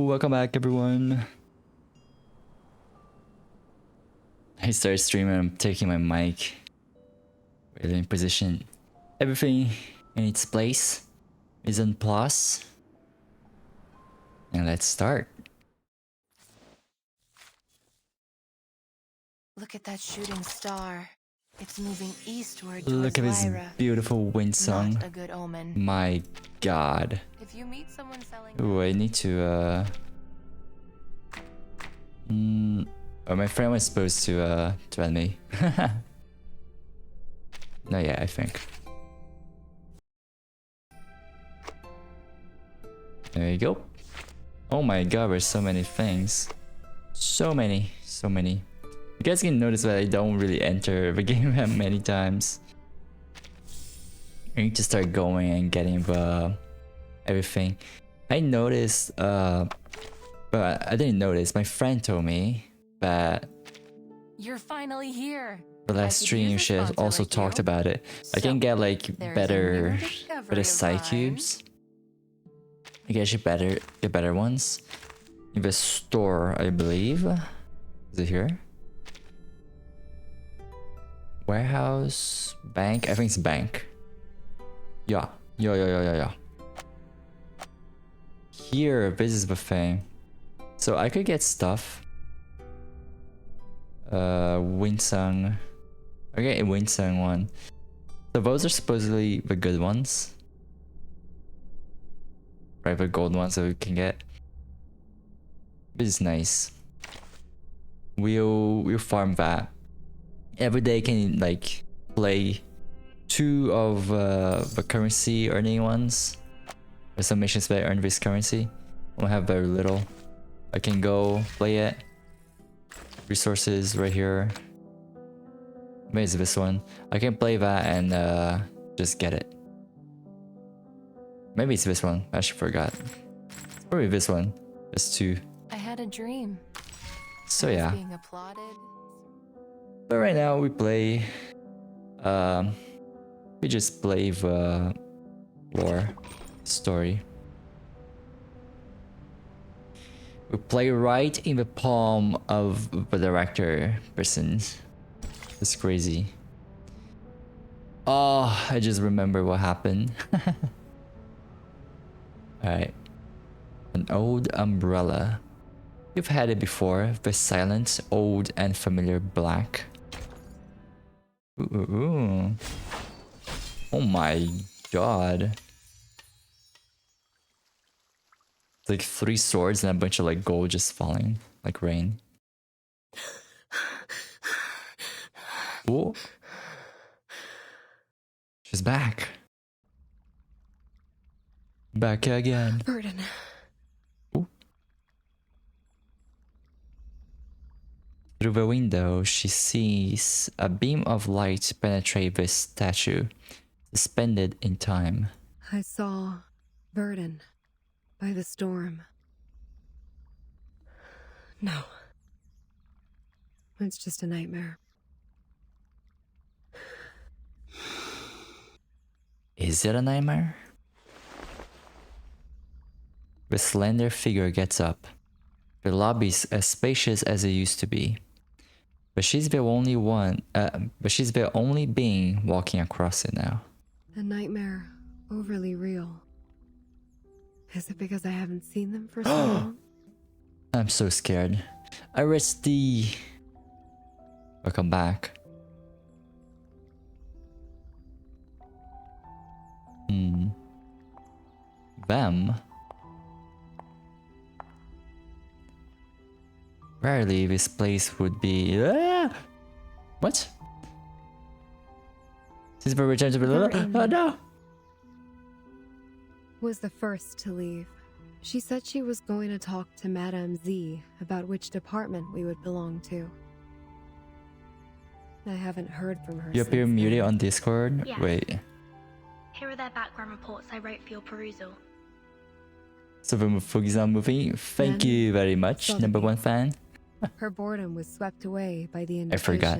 welcome back everyone. I started streaming, I'm taking my mic in position. Everything in its place is in plus. And let's start. Look at that shooting star. It's moving eastward Look towards at this Lyra. beautiful wind song. Not a good omen. My god. If you meet someone selling Ooh, I need to oh, my friend was supposed to add me. No, yeah, I think. There you go. Oh my god, there's so many things. So many. You guys can notice that I don't really enter the game that many times. I need to start going and getting the everything. I noticed, but I didn't notice. My friend told me that You're finally here. the last stream she also talked about it. I can get like better side cubes. I guess you get better ones in the store, I believe. Is it here? Warehouse, bank. I think it's bank. Yeah. Here, this is the thing. So I could get stuff. Winsung. Okay, a Winsung one. So those are supposedly the good ones. Right, the gold ones that we can get. This is nice. We'll farm that. Every day can like play 2 of the currency earning ones. There's some missions that earn this currency. I have very little. I can go play it. Resources right here. Maybe it's this one. I can play that and just get it. Maybe it's this one. I actually forgot. It's probably this one. There's 2. I had a dream. So yeah. Being applauded. But right now we play. We just play the lore story. We play right in the palm of the director person. It's crazy. Oh, I just remember what happened. Alright. An old umbrella. You've had it before. The silent, old, and familiar black. Ooh. Oh my god. It's like 3 swords and a bunch of like gold just falling like rain. Oh. She's back. Back again. Burden. Ooh. Through the window, she sees a beam of light penetrate this statue, suspended in time. I saw Burden by the storm. No. It's just a nightmare. Is it a nightmare? The slender figure gets up. The lobby's as spacious as it used to be. But she's the only being walking across it now. A nightmare overly real. Is it because I haven't seen them for so long? I'm so scared. Arrestee. Welcome back. Them? Rarely this place would be... What? Since we returned to the... Oh no! Was the first to leave. She said she was going to talk to Madame Z about which department we would belong to. I haven't heard from her You appear since muted then. on Discord? Yes. Wait. Here are their background reports I wrote for your perusal. So the Fugi's not moving. Thank Then you very much, saw the number beam. 1 fan. Her boredom was swept away by the I invitation. forgot.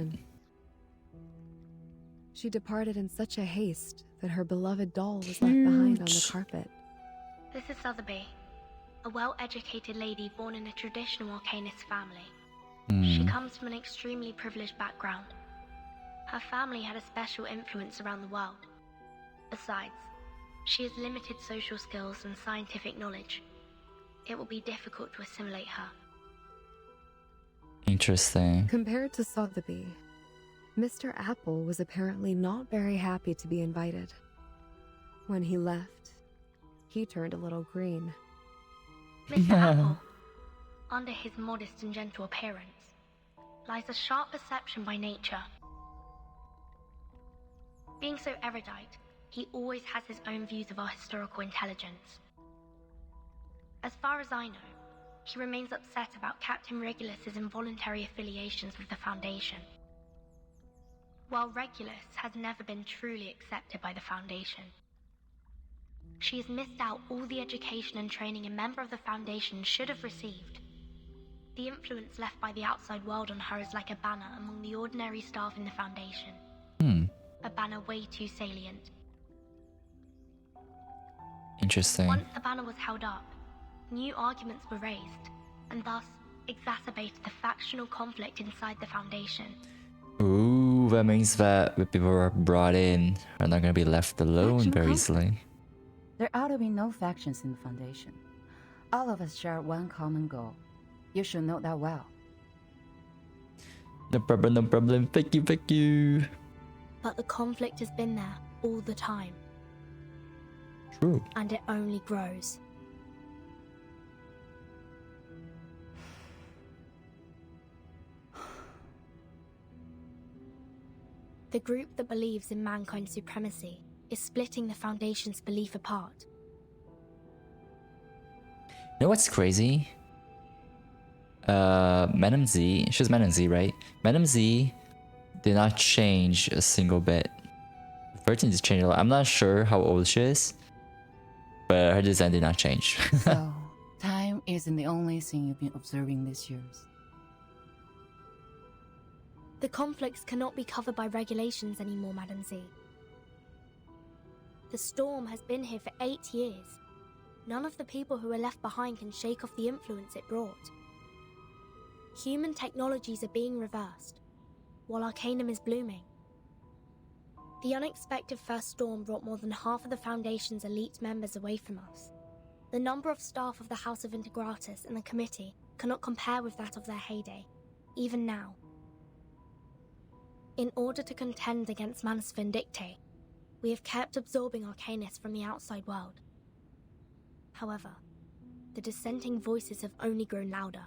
She departed in such a haste that her beloved doll was left behind on the Huge. carpet. This is Sotheby. a well-educated lady born in a traditional Arcanist family. She comes from an extremely privileged background. Her family had a special influence around the world. Besides, she has limited social skills and scientific knowledge. It will be difficult to assimilate her. Interesting. Compared to Sotheby, Mr. Apple was apparently not very happy to be invited. When he left, he turned a little green. Mr. Apple, under his modest and gentle appearance, lies a sharp perception by nature. Being so erudite, he always has his own views of our historical intelligence. As far as I know, he remains upset about Captain Regulus's involuntary affiliations with the Foundation. While Regulus has never been truly accepted by the Foundation, she has missed out all the education and training a member of the Foundation should have received. The influence left by the outside world on her is like a banner among the ordinary staff in the Foundation. A banner way too salient. Interesting. Once the banner was held up, new arguments were raised, and thus exacerbated the factional conflict inside the Foundation. Ooh, that means that the people who are brought in are not gonna be left alone Faction very conflict? easily. There ought to be no factions in the Foundation. All of us share one common goal. You should know that well. No problem, no problem. Thank you, thank you. But the conflict has been there all the time, True. and it only grows. The group that believes in mankind's supremacy is splitting the Foundation's belief apart. You know what's crazy? Madam Z, she was Madam Z, right? Madam Z did not change a single bit. 13 did change a lot. I'm not sure how old she is, but her design did not change. So, time isn't the only thing you've been observing these years. The conflicts cannot be covered by regulations anymore, Madam Z. The storm has been here for 8 years. None of the people who are left behind can shake off the influence it brought. Human technologies are being reversed, while Arcanum is blooming. The unexpected first storm brought more than half of the Foundation's elite members away from us. The number of staff of the House of Integratus and the Committee cannot compare with that of their heyday, even now. In order to contend against Manus Vindictae, we have kept absorbing Arcanists from the outside world. However, the dissenting voices have only grown louder.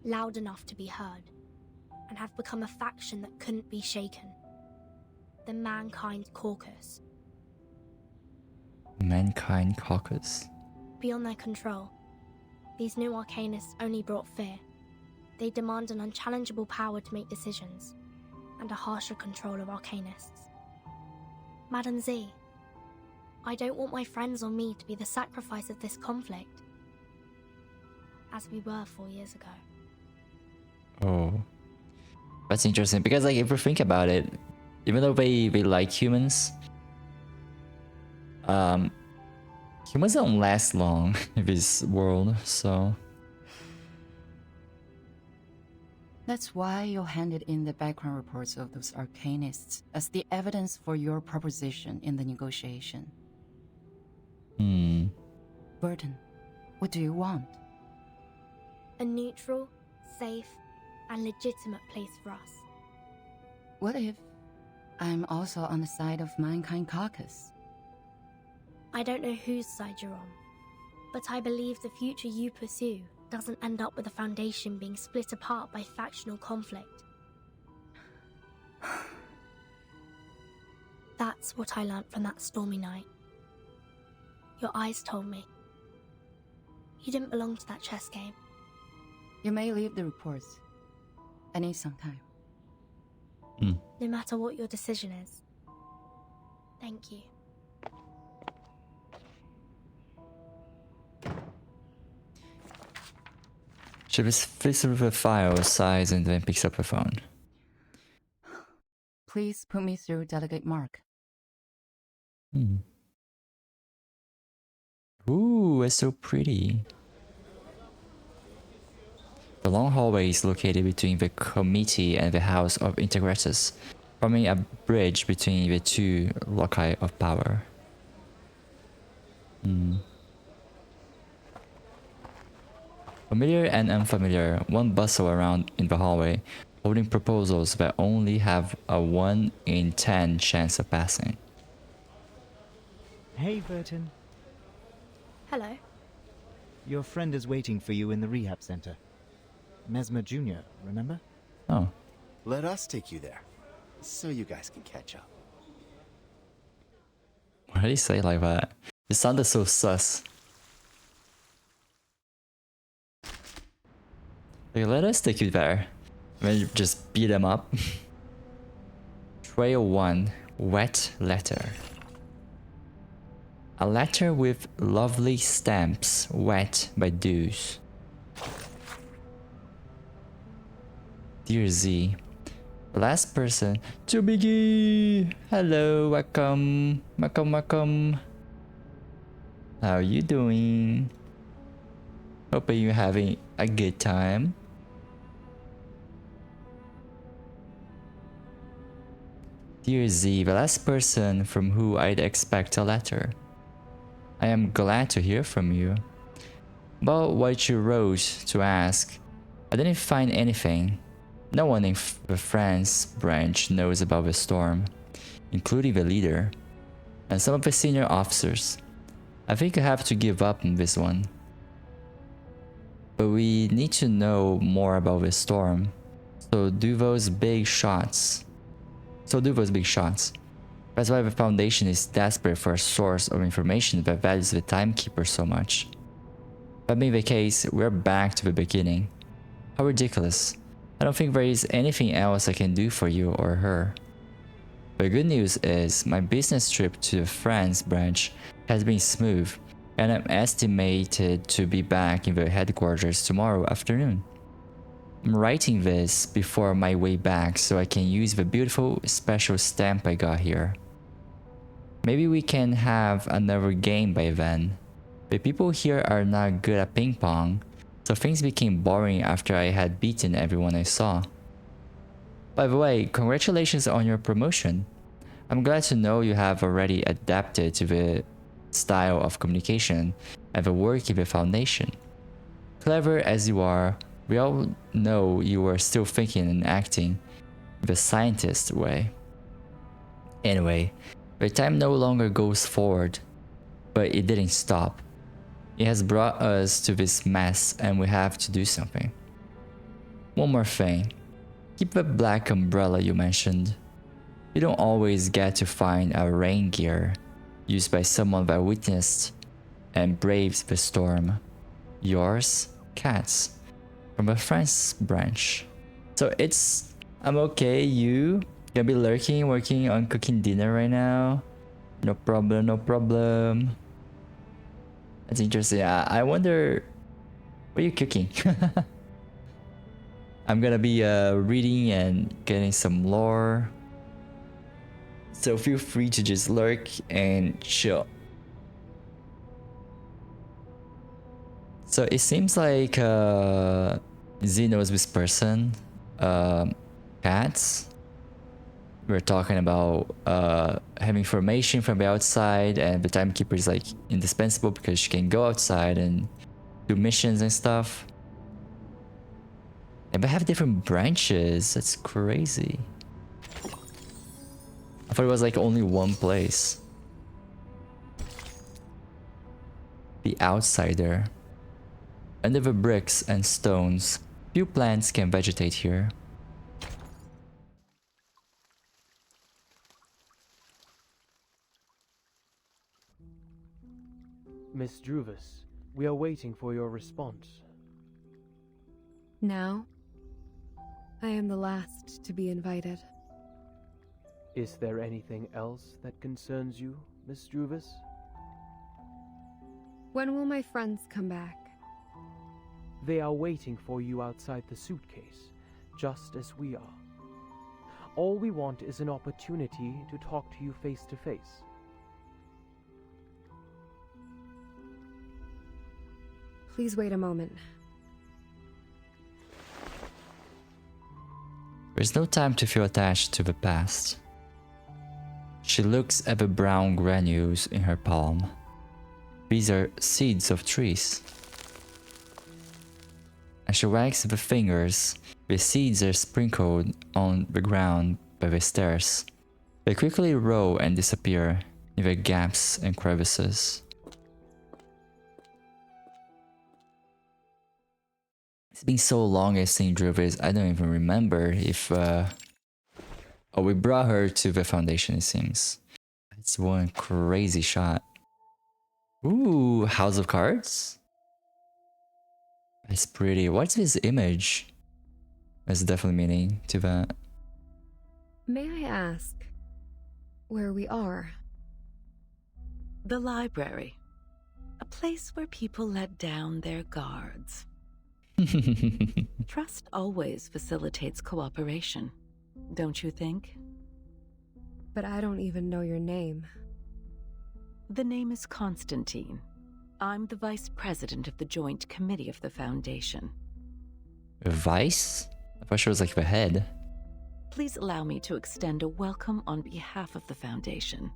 Loud enough to be heard, and have become a faction that couldn't be shaken. The Mankind Caucus. Mankind Caucus. Beyond their control, these new Arcanists only brought fear. They demand an unchallengeable power to make decisions, and a harsher control of Arcanists. Madam Z, I don't want my friends or me to be the sacrifice of this conflict, as we were 4 years ago. Oh. That's interesting because like if you think about it, even though they like humans, humans don't last long in this world, so That's why you handed in the background reports of those Arcanists as the evidence for your proposition in the negotiation. Burton, what do you want? A neutral, safe, and legitimate place for us. What if I'm also on the side of Mankind Caucus? I don't know whose side you're on, but I believe the future you pursue doesn't end up with the Foundation being split apart by factional conflict. That's what I learnt from that stormy night. Your eyes told me. You didn't belong to that chess game. You may leave the reports. I need some time. No matter what your decision is. Thank you. she just flips through the file size and then picks up her phone. Please put me through Delegate Mark. Ooh. is so pretty. The long hallway is located between the committee and the House of Integrators, forming a bridge between the two loci of power. Familiar and unfamiliar, one bustle around in the hallway, holding proposals that only have a 1 in 10 chance of passing. Hey, Burton. Hello. Your friend is waiting for you in the rehab center. Mesmer Jr., remember? Oh, Let us take you there, so you guys can catch up. why did he say it like that? It sounded so sus. Like, let us take you there. And then just beat them up. Trail 1, Wet Letter. A letter with lovely stamps, wet by dews. Dear Z, the last person to Biggie. Hello, welcome, welcome. How you doing? Hoping you're having a good time. Dear Z, the last person from who I'd expect a letter. I am glad to hear from you. About what you wrote to ask, I didn't find anything. No one in the France branch knows about the storm, including the leader and some of the senior officers. I think I have to give up on this one. But we need to know more about the storm, so do those big shots. That's why the Foundation is desperate for a source of information that values the Timekeeper so much. That being the case, we're back to the beginning. How ridiculous. I don't think there is anything else I can do for you or her. The good news is my business trip to the France branch has been smooth, and I'm estimated to be back in the headquarters tomorrow afternoon. I'm writing this before my way back so I can use the beautiful special stamp I got here. Maybe we can have another game by then. The people here are not good at ping pong, so things became boring after I had beaten everyone I saw. By the way, congratulations on your promotion. I'm glad to know you have already adapted to the style of communication and the work in the Foundation. Clever as you are, we all know you were still thinking and acting the scientist way. Anyway, the time no longer goes forward, but it didn't stop. It has brought us to this mess and we have to do something. One more thing. Keep the black umbrella you mentioned. You don't always get to find a rain gear used by someone that witnessed and braved the storm. Yours, Cats, from the France branch. So I'm okay, you gonna be lurking, working on cooking dinner right now. No problem. That's interesting. I wonder, what are you cooking? I'm gonna be reading and getting some lore. So feel free to just lurk and chill. So it seems like Z knows this person. Cats. We're talking about having information from the outside, and the Timekeeper is like indispensable because she can go outside and do missions and stuff. And they have different branches. That's crazy. I thought it was like only one place. The Outsider. Under the bricks and stones, few plants can vegetate here. Miss Druvis, we are waiting for your response. Now, I am the last to be invited. Is there anything else that concerns you, Miss Druvis? When will my friends come back? They are waiting for you outside the suitcase, just as we are. All we want is an opportunity to talk to you face to face. Please wait a moment. There's no time to feel attached to the past. She looks at the brown granules in her palm. These are seeds of trees. As she wags the fingers, the seeds are sprinkled on the ground by the stairs. They quickly roll and disappear in the gaps and crevices. It's been so long I've seen Druvis, I don't even remember if... Oh, we brought her to the foundation, it seems. It's one crazy shot. Ooh, House of Cards? It's pretty. What's this image? There's definitely meaning to that. May I ask where we are? The library. A place where people let down their guards. Trust always facilitates cooperation, don't you think? But I don't even know your name. The name is Constantine. I'm the vice president of the Joint Committee of the Foundation. Vice? I thought she was like the head. Please allow me to extend a welcome on behalf of the Foundation.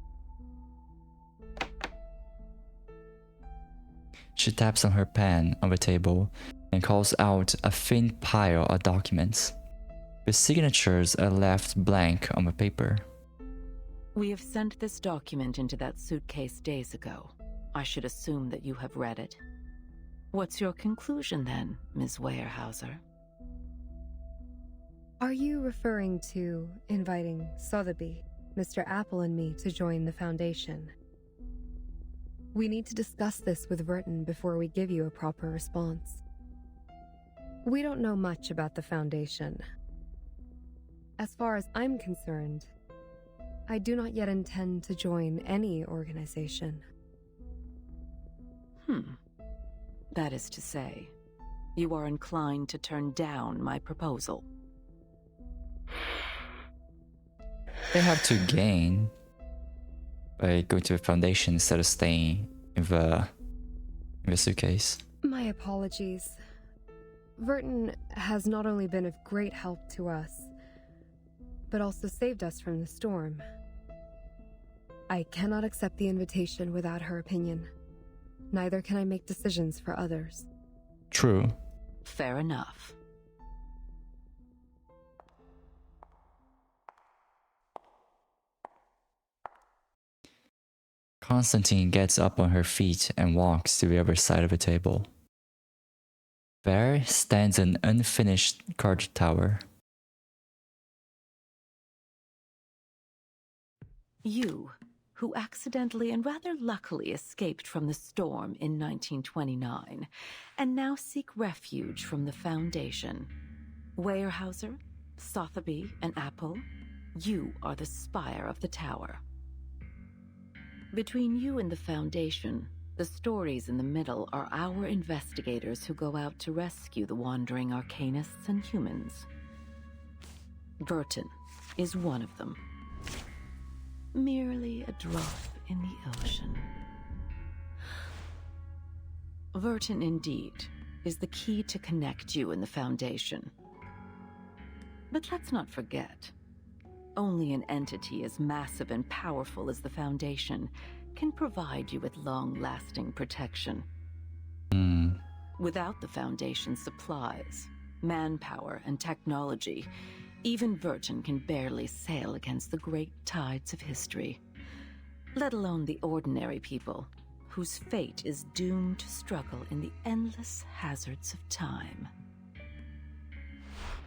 She taps on her pen on the table and calls out a thin pile of documents. The signatures are left blank on the paper. We have sent this document into that suitcase days ago. I should assume that you have read it. What's your conclusion then, Ms. Weyerhaeuser? Are you referring to inviting Sotheby, Mr. Apple and me to join the Foundation? We need to discuss this with Verton before we give you a proper response. We don't know much about the Foundation. As far as I'm concerned, I do not yet intend to join any organization. That is to say, you are inclined to turn down my proposal. They have to gain by going to the Foundation instead of staying in the suitcase. My apologies. Verton has not only been of great help to us, but also saved us from the storm. I cannot accept the invitation without her opinion. Neither can I make decisions for others. True. Fair enough. Constantine gets up on her feet and walks to the other side of the table. There stands an unfinished card tower. You, who accidentally and rather luckily escaped from the storm in 1929, and now seek refuge from the Foundation. Weyerhaeuser, Sotheby, and Apple, you are the spire of the tower. Between you and the Foundation, the stories in the middle are our investigators who go out to rescue the wandering arcanists and humans. Verton is one of them. Merely a drop in the ocean. Verton, indeed, is the key to connect you and the Foundation. But let's not forget, only an entity as massive and powerful as the Foundation can provide you with long-lasting protection. Without the Foundation's supplies, manpower, and technology, even Verton can barely sail against the great tides of history, let alone the ordinary people, whose fate is doomed to struggle in the endless hazards of time.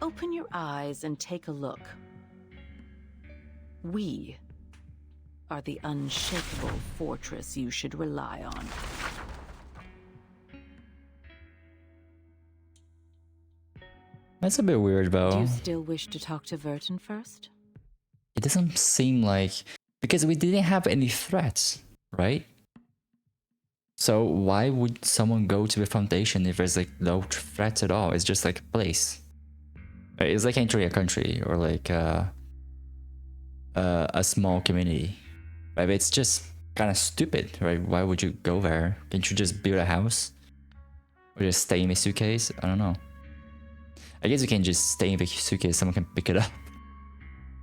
Open your eyes and take a look. We are the unshakable fortress you should rely on. That's a bit weird though. Do you still wish to talk to Verton first? It doesn't seem like... Because we didn't have any threats, right? So why would someone go to the Foundation if there's like no threats at all? It's just like a place. It's like entering a country or like a small community. Right? It's just kind of stupid, right? Why would you go there? Can't you just build a house? Or just stay in the suitcase? I don't know. I guess you can just stay in the suitcase, someone can pick it up.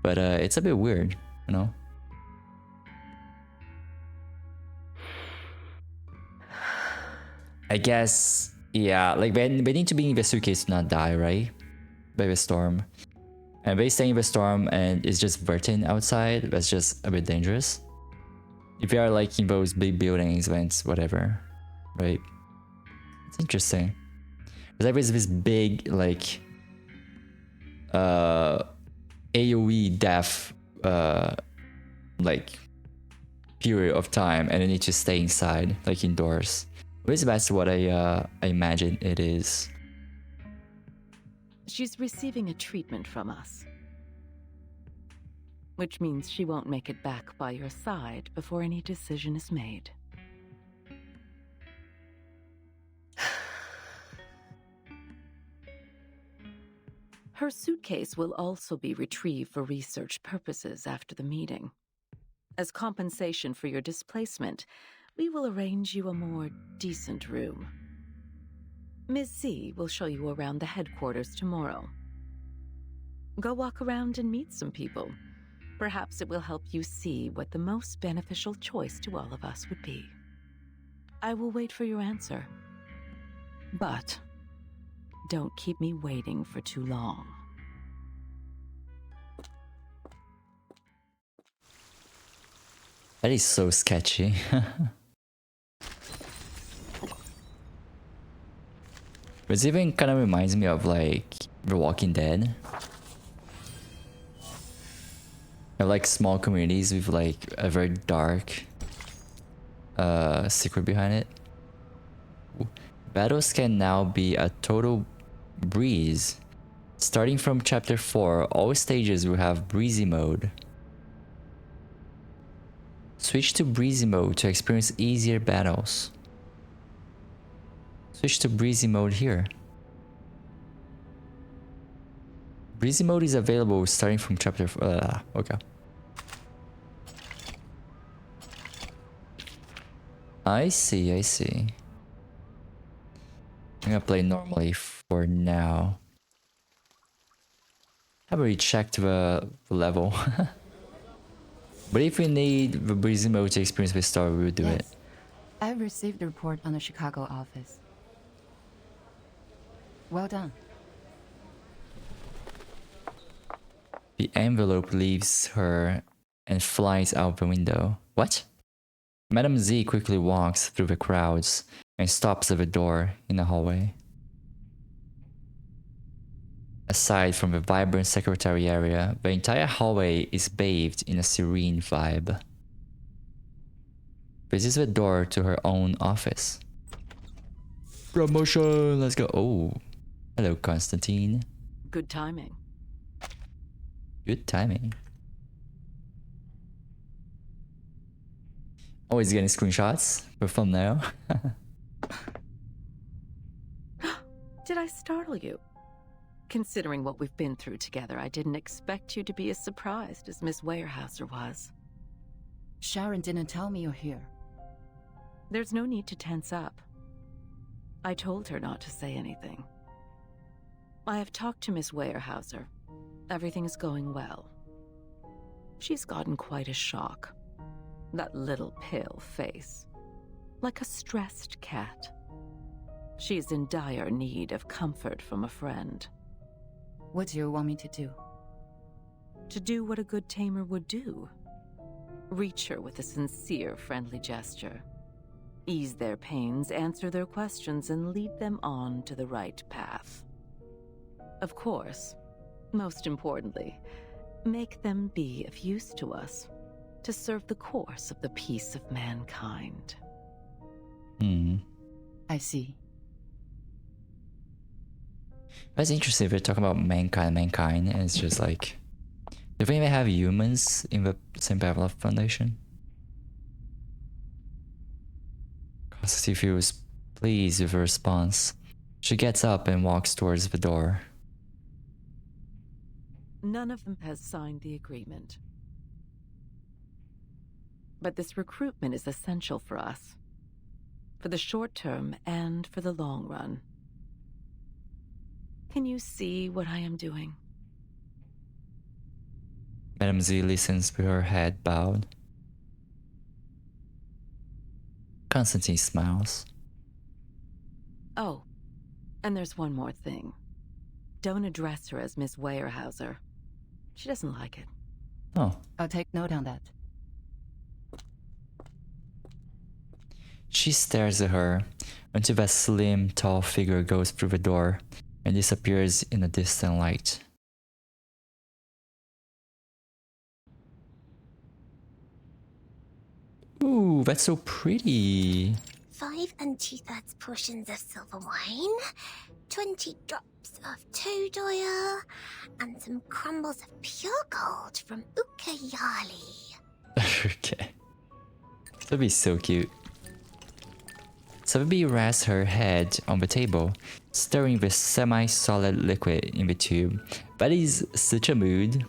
But it's a bit weird, you know? I guess, yeah, like they need to be in the suitcase to not die, right? By the storm. And they stay in the storm and it's just Vertin outside, that's just a bit dangerous. If you are like in those big buildings, vents, whatever, right? It's interesting. There's always this big, like, AoE death, like, period of time, and you need to stay inside, like indoors. At least that's what I imagine it is. She's receiving a treatment from us. Which means she won't make it back by your side before any decision is made. Her suitcase will also be retrieved for research purposes after the meeting. As compensation for your displacement, we will arrange you a more decent room. Ms. Z will show you around the headquarters tomorrow. Go walk around and meet some people. Perhaps it will help you see what the most beneficial choice to all of us would be. I will wait for your answer. But don't keep me waiting for too long. That is so sketchy. This even kind of reminds me of like The Walking Dead. I like small communities with like a very dark secret behind it. Battles can now be a total breeze. Starting from chapter 4, all stages will have breezy mode. Switch to breezy mode to experience easier battles. Switch to breezy mode here. Breezy mode is available starting from chapter 4. Okay. I see, I see. I'm gonna play normally for now. I've already checked the level. But if we need the breezy mode to experience the story, we will do it. I've received the report on the Chicago office. Well done. The envelope leaves her and flies out the window. What? Madame Z quickly walks through the crowds and stops at the door in the hallway. Aside from the vibrant secretary area, the entire hallway is bathed in a serene vibe. This is the door to her own office. Promotion! Let's go. Oh, hello, Constantine. Good timing. Good timing. Always getting screenshots for thumbnail. Did I startle you? Considering what we've been through together, I didn't expect you to be as surprised as Miss Weyerhaeuser was. Sharon didn't tell me you're here. There's no need to tense up. I told her not to say anything. I have talked to Miss Weyerhaeuser. Everything is going well. She's gotten quite a shock. That little pale face. Like a stressed cat. She's in dire need of comfort from a friend. What do you want me to do? To do what a good tamer would do. Reach her with a sincere, friendly gesture. Ease their pains, answer their questions, and lead them on to the right path. Of course, most importantly, make them be of use to us, to serve the course of the peace of mankind. I see. That's interesting if we're talking about mankind, and it's just like... Do they even have humans in the St. Pavlov Foundation? Constantine feels pleased with her response. She gets up and walks towards the door. None of them has signed the agreement. But this recruitment is essential for us. for the short term and for the long run. Can you see what I am doing? Madame Z listens with her head bowed. Constantine smiles. Oh, and there's one more thing. Don't address her as Miss Weyerhaeuser. She doesn't like it. Oh. I'll take note on that. She stares at her until that slim, tall figure goes through the door and disappears in a distant light. Ooh, that's so pretty. 5 2/3 portions of silver wine, 20 drops of toad oil, and some crumbles of pure gold from Ucayali. Okay. That'd be so cute. Sotheby rests her head on the table, stirring the semi-solid liquid in the tube. That is such a mood.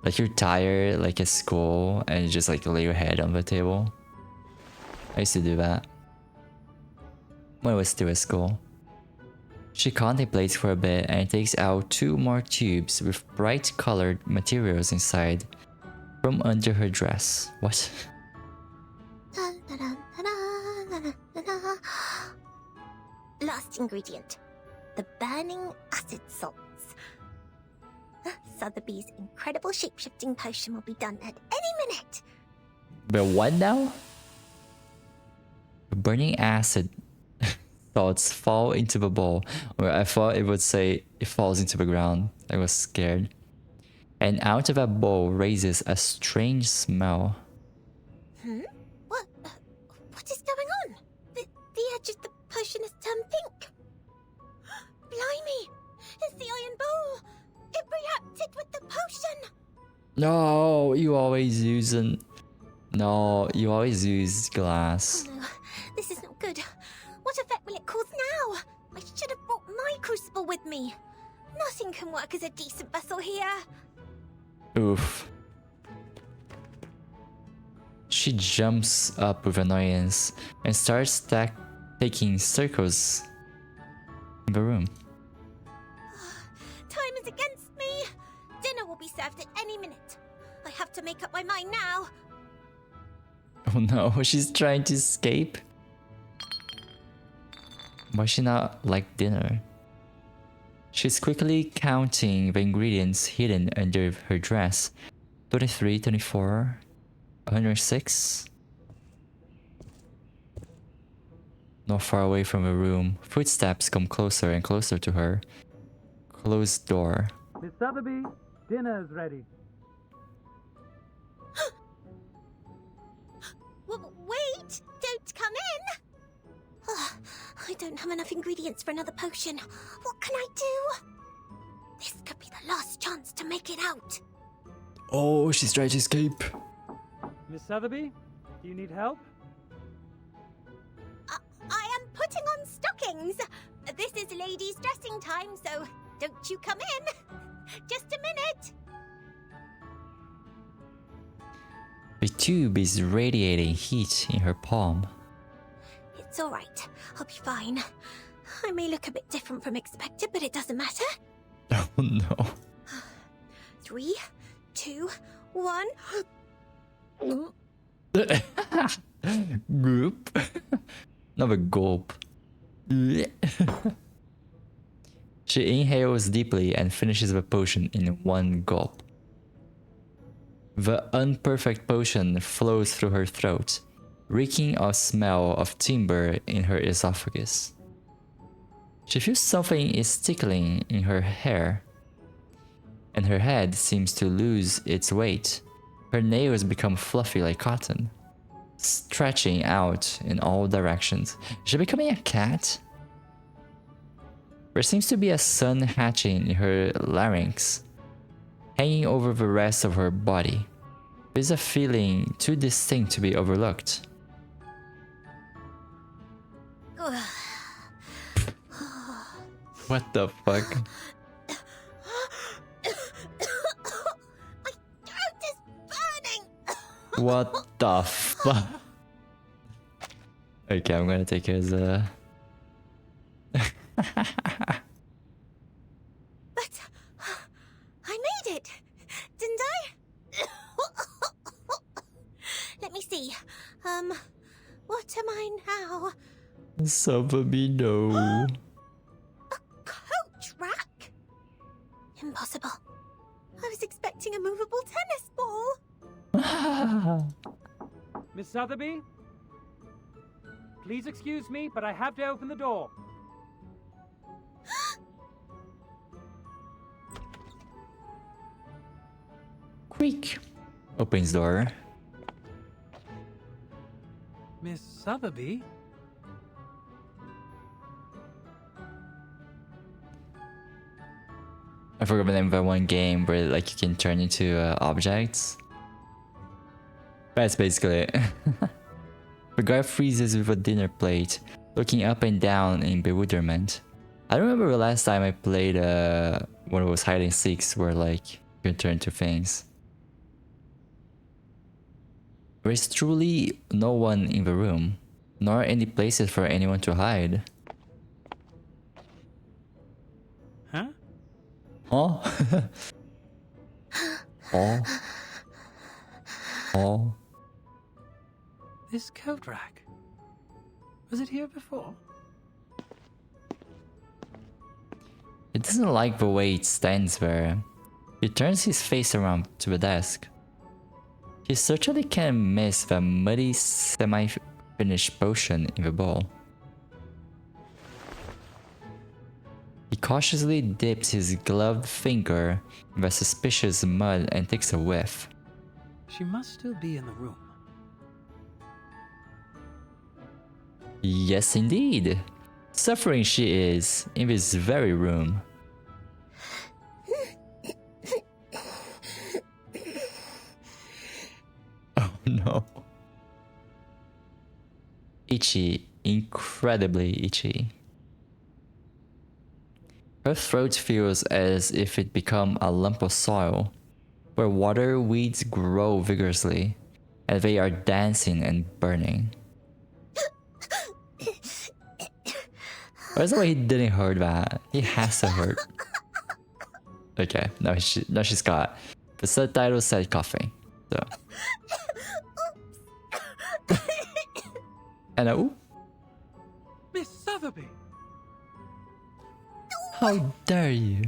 Like you're tired, like at school, and you just like lay your head on the table. I used to do that when I was still at school. She contemplates for a bit and takes out 2 more tubes with bright colored materials inside from under her dress. What? Last ingredient, the burning acid salts. Sotheby's incredible shape-shifting potion will be done at any minute. But what now? Burning acid salts fall into the bowl, or I thought it would say it falls into the ground. I was scared. And out of that bowl raises a strange smell. What is going on? The edge of the potion has turned pink. Blimey! It's the iron bowl! It reacted with the potion! No, you always use glass. Oh no, this is not good. What effect will it cause now? I should have brought my crucible with me. Nothing can work as a decent vessel here. Oof. She jumps up with annoyance and starts taking circles in the room. Time is against me. Dinner will be served at any minute. I have to make up my mind now. Oh no, she's trying to escape? Why she not like dinner? She's quickly counting the ingredients hidden under her dress. 23, 24, 106. Not far away from the room, footsteps come closer and closer to her. Closed door. Miss Sotheby, dinner is ready. Wait! Don't come in! I don't have enough ingredients for another potion. What can I do? This could be the last chance to make it out. Oh, she's trying to escape. Miss Sotheby, do you need help? I am putting on stockings. This is ladies' dressing time, so don't you come in. Just a minute. The tube is radiating heat in her palm. It's all right. I'll be fine. I may look a bit different from expected, but it doesn't matter. Oh no. 3, 2, 1. Group. Not a gulp. She inhales deeply and finishes the potion in one gulp. The unperfect potion flows through her throat, reeking of smell of timber in her esophagus. She feels something is tickling in her hair, and her head seems to lose its weight. Her nails become fluffy like cotton, stretching out in all directions. Is she becoming a cat? There seems to be a sun hatching in her larynx, hanging over the rest of her body. There's a feeling too distinct to be overlooked. What the fuck? My throat is burning. What the fuck? Okay, I'm gonna take his But I made it, didn't I? Let me see. What am I now? Sotheby, no. A coach rack? Impossible. I was expecting a movable tennis ball. Miss Sotheby? Please excuse me, but I have to open the door. Quick. Opens door. Miss Sotheby? I forgot the name of that one game where like you can turn into objects. That's basically it. The guy freezes with a dinner plate, looking up and down in bewilderment. I don't remember the last time I played one of those hide and seeks where like you can turn to things. There is truly no one in the room, nor any places for anyone to hide. Huh? Huh? Oh. Oh. This coat rack. Was it here before? He doesn't like the way it stands there. He turns his face around to the desk. He certainly can't miss the muddy, semi-finished potion in the bowl. He cautiously dips his gloved finger in the suspicious mud and takes a whiff. She must still be in the room. Yes, indeed. Suffering she is, in this very room. Oh no. Itchy, incredibly itchy. Her throat feels as if it become a lump of soil, where water weeds grow vigorously, and they are dancing and burning. Where's the way he didn't hurt that? He has to hurt. Okay, now she's got. The subtitle said coughing, so. And ooh. Miss Sotheby! How dare you?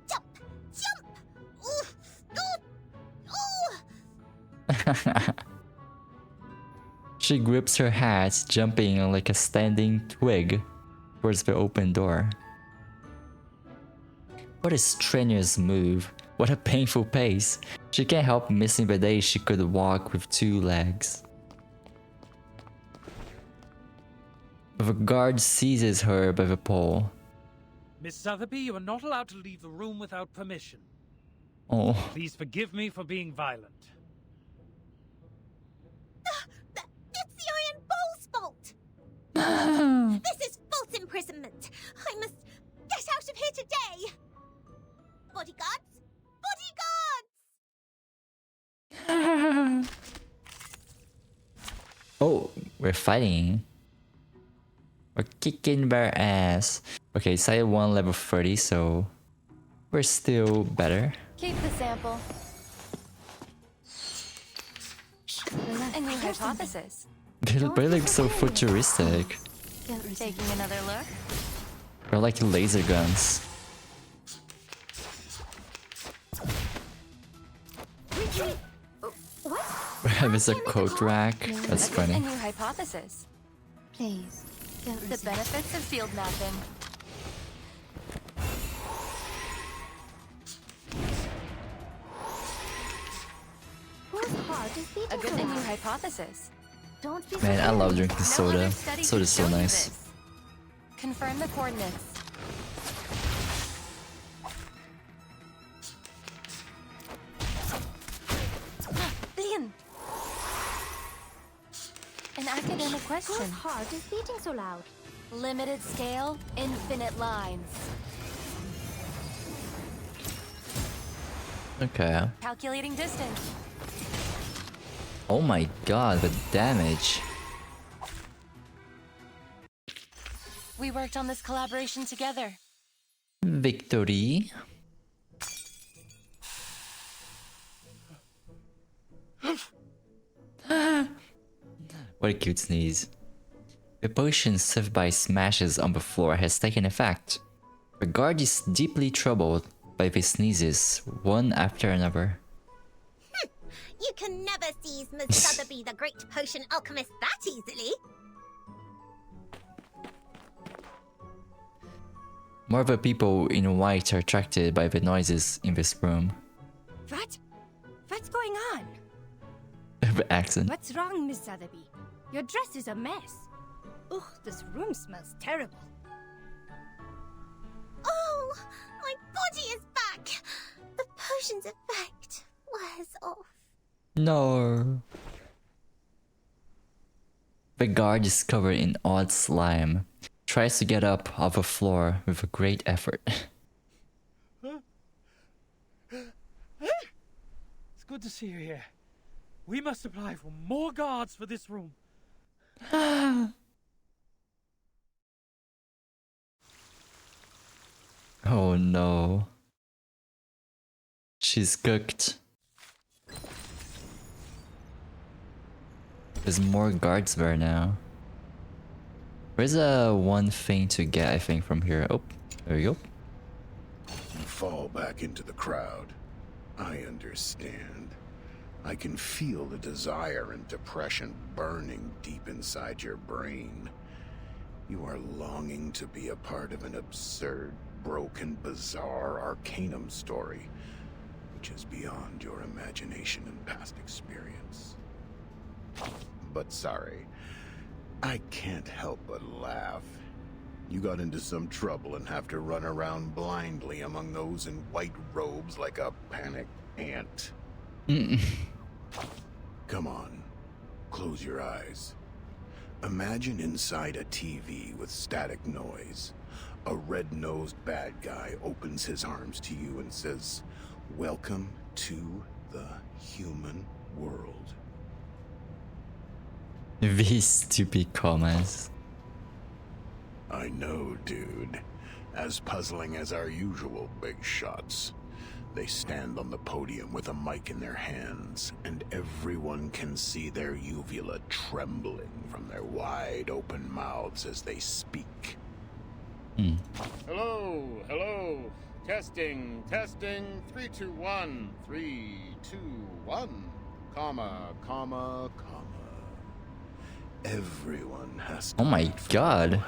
Jump! Ooh. She grips her hat, jumping like a standing twig towards the open door. What a strenuous move. What a painful pace. She can't help missing the day she could walk with 2 legs. The guard seizes her by the pole. Miss Sotheby, you are not allowed to leave the room without permission. Oh. Please forgive me for being violent. It's the Iron Bowl's fault! This is false imprisonment! I must get out of here today! Bodyguards! Bodyguards! Oh, we're fighting. We're kicking their ass. Okay, side 1 level 30, so we're still better. Keep the sample. A new hypothesis. They look so futuristic. Taking another look? They're like laser guns. Retreat. What? There's a coat rack. That's A funny. new hypothesis. Please. The benefits of field mapping. A good new hypothesis. Don't be Man, I love drinking No soda. other study Soda's can so show you nice. this. Confirm the coordinates. Leon! An academic question. Whose heart is beating so loud? Limited scale, infinite lines. Okay. Calculating distance. Oh my god, the damage. We worked on this collaboration together. Victory. What a cute sneeze. The potion served by smashes on the floor has taken effect. The guard is deeply troubled by the sneezes, one after another. You can never seize Miss Sotheby, the great potion alchemist, that easily. More of the people in white are attracted by the noises in this room. What's going on? The accent. What's wrong, Miss Sotheby? Your dress is a mess. Ugh, this room smells terrible. Oh, my body is back. The potion's effect wears off. No. The guard is covered in odd slime. Tries to get up off the floor with a great effort. It's good to see you here. We must apply for more guards for this room. Oh no. She's cooked. There's more guards there now. There's one thing to get, I think, from here. Oh, there we go. You fall back into the crowd. I understand. I can feel the desire and depression burning deep inside your brain. You are longing to be a part of an absurd, broken, bizarre Arcanum story, which is beyond your imagination and past experience. But sorry, I can't help but laugh. You got into some trouble and have to run around blindly among those in white robes like a panicked ant. Come on, close your eyes. Imagine inside a TV with static noise. A red-nosed bad guy opens his arms to you and says, "Welcome to the human world." These stupid commas. I know, dude. As puzzling as our usual big shots. They stand on the podium with a mic in their hands, and everyone can see their uvula trembling from their wide open mouths as they speak. Hello, hello. Testing, testing. 3, 2, 1. 3, 2, 1. Comma, comma, comma. Everyone has Oh my god.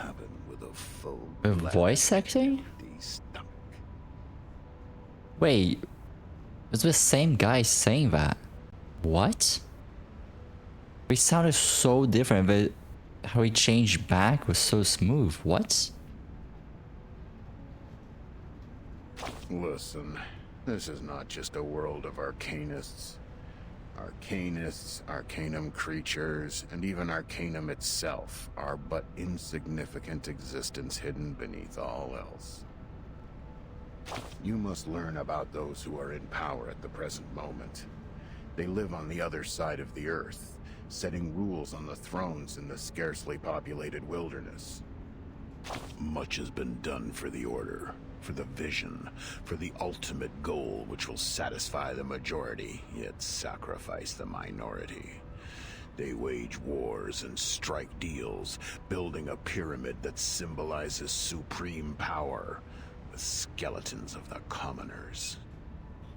with a full The voice acting? Wait, was the same guy saying that? What? He sounded so different, but how he changed back was so smooth. What? Listen, this is not just a world of arcanists. Arcanists, arcanum creatures, and even arcanum itself are but insignificant existence hidden beneath all else. You must learn about those who are in power at the present moment. They live on the other side of the earth, setting rules on the thrones in the scarcely populated wilderness. Much has been done for the Order, for the vision, for the ultimate goal which will satisfy the majority, yet sacrifice the minority. They wage wars and strike deals, building a pyramid that symbolizes supreme power, with skeletons of the commoners.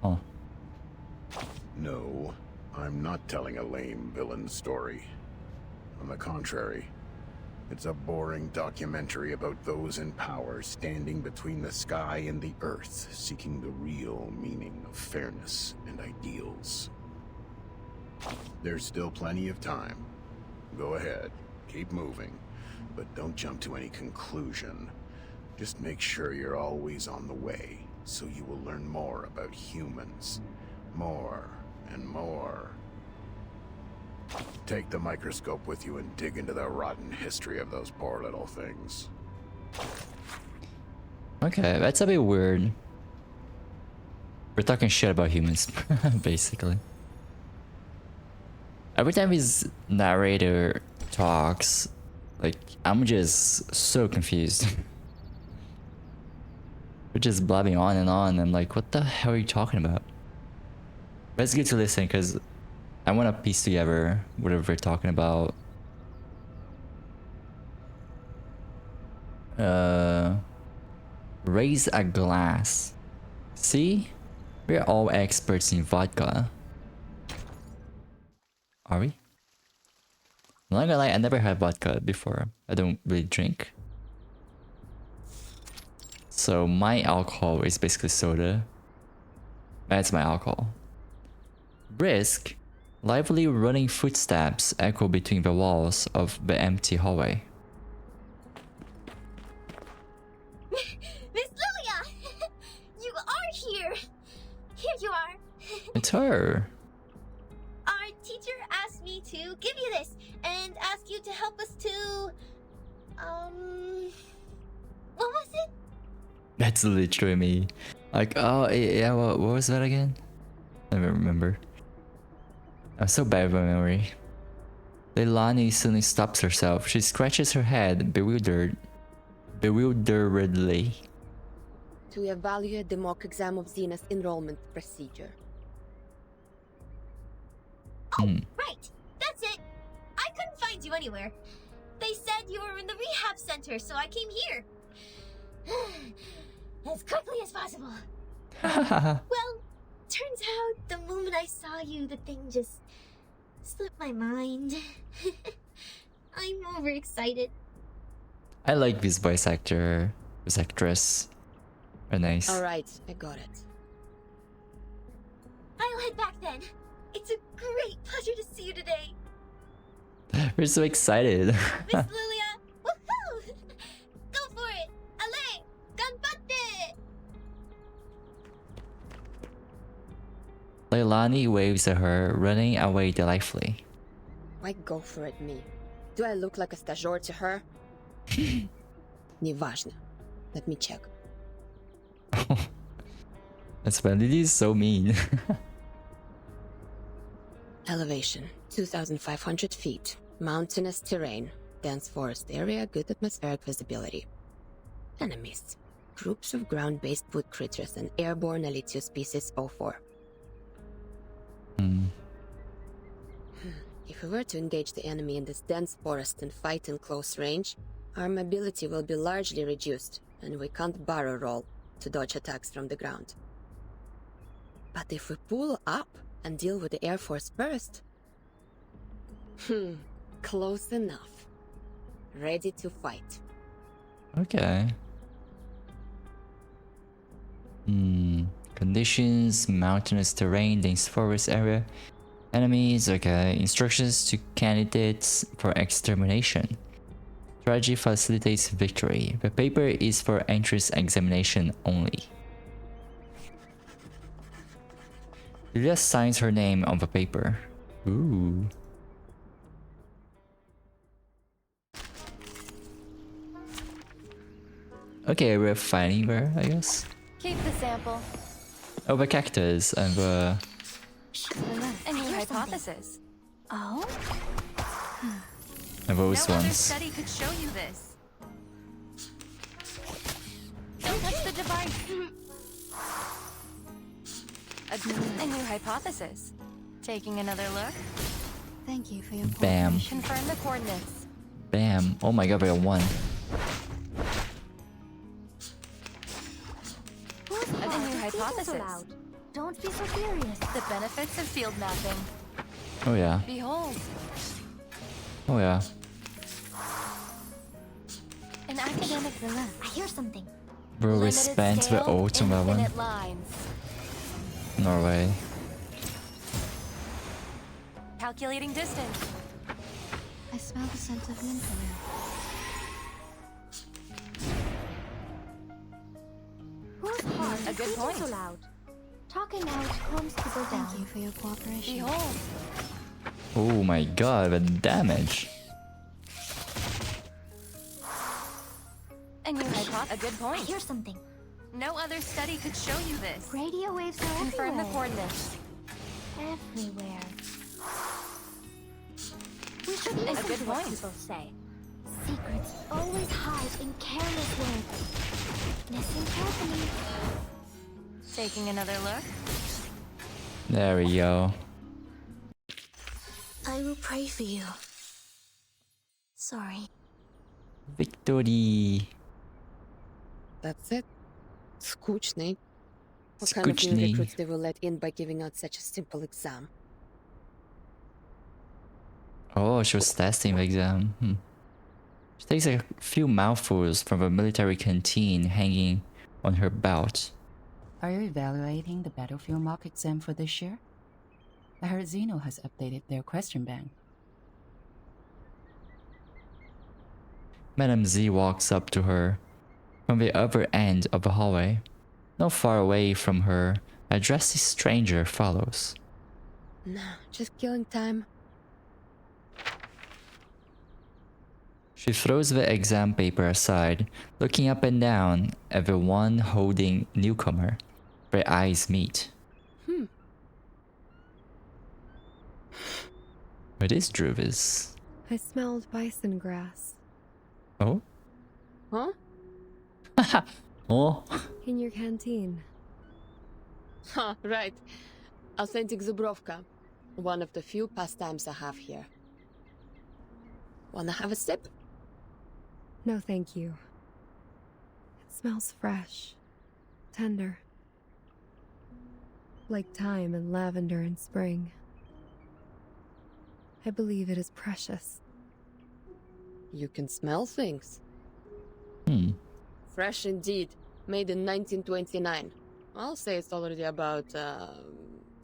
Huh. No, I'm not telling a lame villain story. On the contrary, it's a boring documentary about those in power standing between the sky and the earth, seeking the real meaning of fairness and ideals. There's still plenty of time. Go ahead, keep moving, but don't jump to any conclusion. Just make sure you're always on the way, so you will learn more about humans. More and more. Take the microscope with you and dig into the rotten history of those poor little things. Okay, that's a bit weird. We're talking shit about humans, basically. Every time his narrator talks, Like, I'm just so confused. We're just blabbing on and on. I'm like, what the hell are you talking about? But it's good to listen because I want to piece together whatever we're talking about. Raise a glass. See? We're all experts in vodka. Are we? I'm not gonna lie, I never had vodka before. I don't really drink. So my alcohol is basically soda. That's my alcohol. Brisk, lively running footsteps echo between the walls of the empty hallway. Miss Lilia! You are here! Here you are! It's her. Our teacher asked me to give you this and ask you to help us to... What was it? That's literally me. Like, oh yeah, what was that again? I don't remember. I'm so bad with my memory. Leilani suddenly stops herself. She scratches her head, bewilderedly. To evaluate the mock exam of Xena's enrollment procedure. Right! That's it! I couldn't find you anywhere. They said you were in the rehab center, so I came here. As quickly as possible. Well, turns out the moment I saw you, the thing just slipped my mind. I'm overexcited. I like this voice actor, this actress. Very nice. Alright, I got it. I'll head back then. It's a great pleasure to see you today. We're so excited. Miss Lilia, woohoo! Go for it! Ale! Ganbatte! Leilani waves at her, running away delightfully. Why go for it, me? Do I look like a stagiaire to her? Неважно. Let me check. That's funny. This is so mean. Elevation, 2,500 feet. Mountainous terrain. Dense forest area, good atmospheric visibility. Enemies. Groups of ground-based wood critters and airborne Elitio species 04. If we were to engage the enemy in this dense forest and fight in close range, our mobility will be largely reduced, and we can't barrel roll to dodge attacks from the ground. But if we pull up and deal with the Air Force first... close enough. Ready to fight. Okay. Conditions, mountainous terrain, dense forest area. Enemies, okay. Instructions to candidates for extermination. Strategy facilitates victory. The paper is for entrance examination only. Lilia signs her name on the paper. Ooh. Okay, we're fighting her, I guess. Keep the sample. Oh, the cactus and the... A new hypothesis. Oh? And those No other ones. study could show you this. Don't touch the device. A new hypothesis. Taking another look. Thank you for your Bam. Confirm the coordinates. Bam. Oh my god, we got one. A new hypothesis. Don't be so serious. The benefits of field mapping. Oh yeah. Behold, Oh yeah. an academic villa. I hear something. Bro, we spent the ult on that one. Infinite lines. Norway. Calculating distance. I smell the scent of Nymphia. Whose heart A good point. so loud? Talking out calms people down. Thank you for your cooperation. Behold. Oh my god, the damage. A new hypothesis. A good point. Here's something. No other study could show you this. Radio waves are Confirm the coordinates. Everywhere. We should listen good to what point. people say. See secrets always hide in careless ways. Listen carefully. Taking another look? There we go. I will pray for you. Sorry. Victory. That's it. Skучный. What kind of new recruits they will let in by giving out such a simple exam? Oh, she was testing the exam. She takes a few mouthfuls from a military canteen hanging on her belt. Are you evaluating the battlefield mock exam for this year? I heard Xeno has updated their question bank. Madame Z walks up to her from the other end of the hallway. Not far away from her, a dressy stranger follows. No, just killing time. She throws the exam paper aside, looking up and down at the one holding newcomer. Their eyes meet. What is Druvis? I smelled bison grass. Oh? Huh? Oh? In your canteen. Huh, right. Authentic Zubrovka. One of the few pastimes I have here. Wanna have a sip? No, thank you. It smells fresh, tender. Like thyme and lavender in spring. I believe it is precious. You can smell things. Fresh indeed. Made in 1929. I'll say it's already about,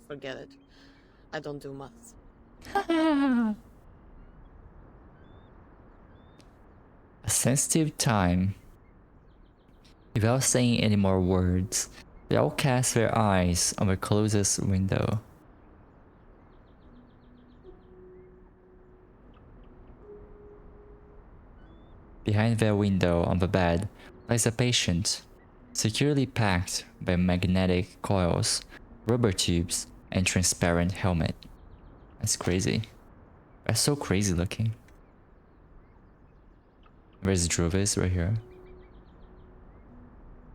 forget it. I don't do maths. A sensitive time. Without saying any more words, they all cast their eyes on the closest window. Behind their window on the bed lies a patient, securely packed by magnetic coils, rubber tubes, and transparent helmet. That's crazy. That's so crazy looking. Where's Druvis? Right here.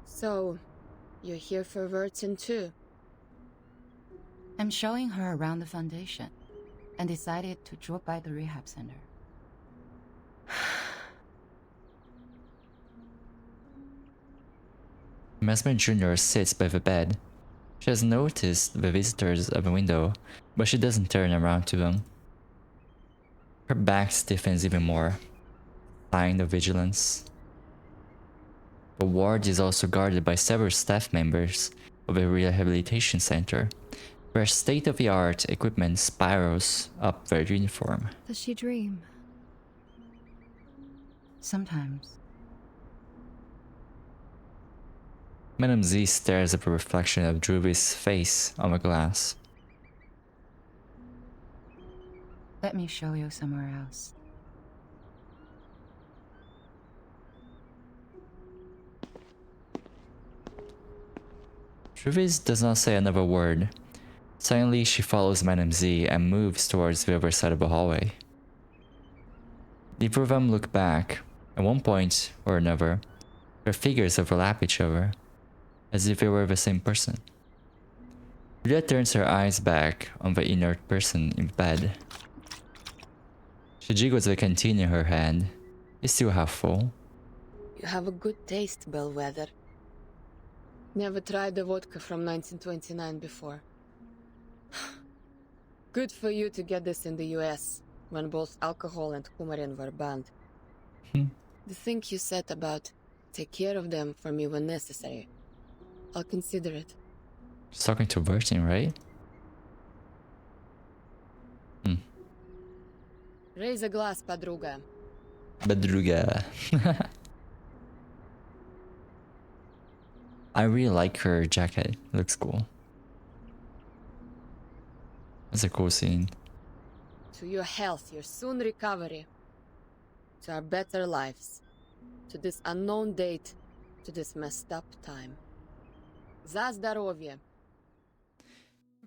So, you're here for Vertin too? I'm showing her around the Foundation and decided to drop by the rehab center. Mesmer Jr. sits by the bed. She has noticed the visitors at the window, but she doesn't turn around to them. Her back stiffens even more, sign of vigilance. The ward is also guarded by several staff members of the rehabilitation center, where state-of-the-art equipment spirals up their uniform. Does she dream? Sometimes. Madame Z stares at the reflection of Druvis' face on the glass. Let me show you somewhere else. Druvis does not say another word. Suddenly, she follows Madame Z and moves towards the other side of the hallway. Neither of them look back. At one point or another, their figures overlap each other, as if they were the same person. Julia turns her eyes back on the inert person in bed. She jiggles the canteen in her hand. It's still half full. You have a good taste, Bellwether. Never tried the vodka from 1929 before. Good for you to get this in the US, when both alcohol and coumarin were banned. The thing you said about take care of them for me when necessary, I'll consider it. She's talking to Vertin, right? Raise a glass, подруга. Badruga. I really like her jacket. It looks cool. That's a cool scene. To your health, your soon recovery. To our better lives. To this unknown date. To this messed up time. За здоровье.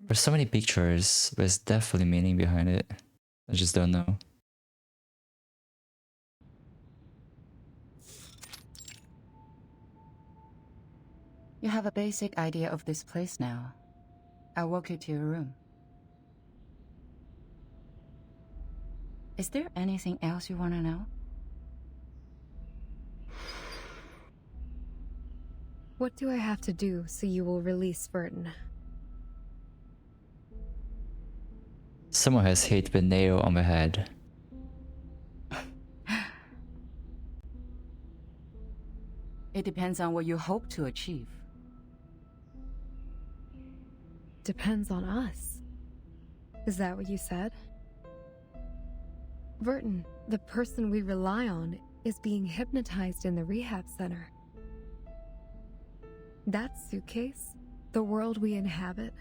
There's so many pictures, there's definitely meaning behind it. I just don't know. You have a basic idea of this place now. I'll walk you to your room. Is there anything else you want to know? What do I have to do so you will release Vertin? Someone has hit the nail on the head. It depends on what you hope to achieve. Depends on us. Is that what you said? Vertin, the person we rely on, is being hypnotized in the rehab center. That suitcase, the world we inhabit,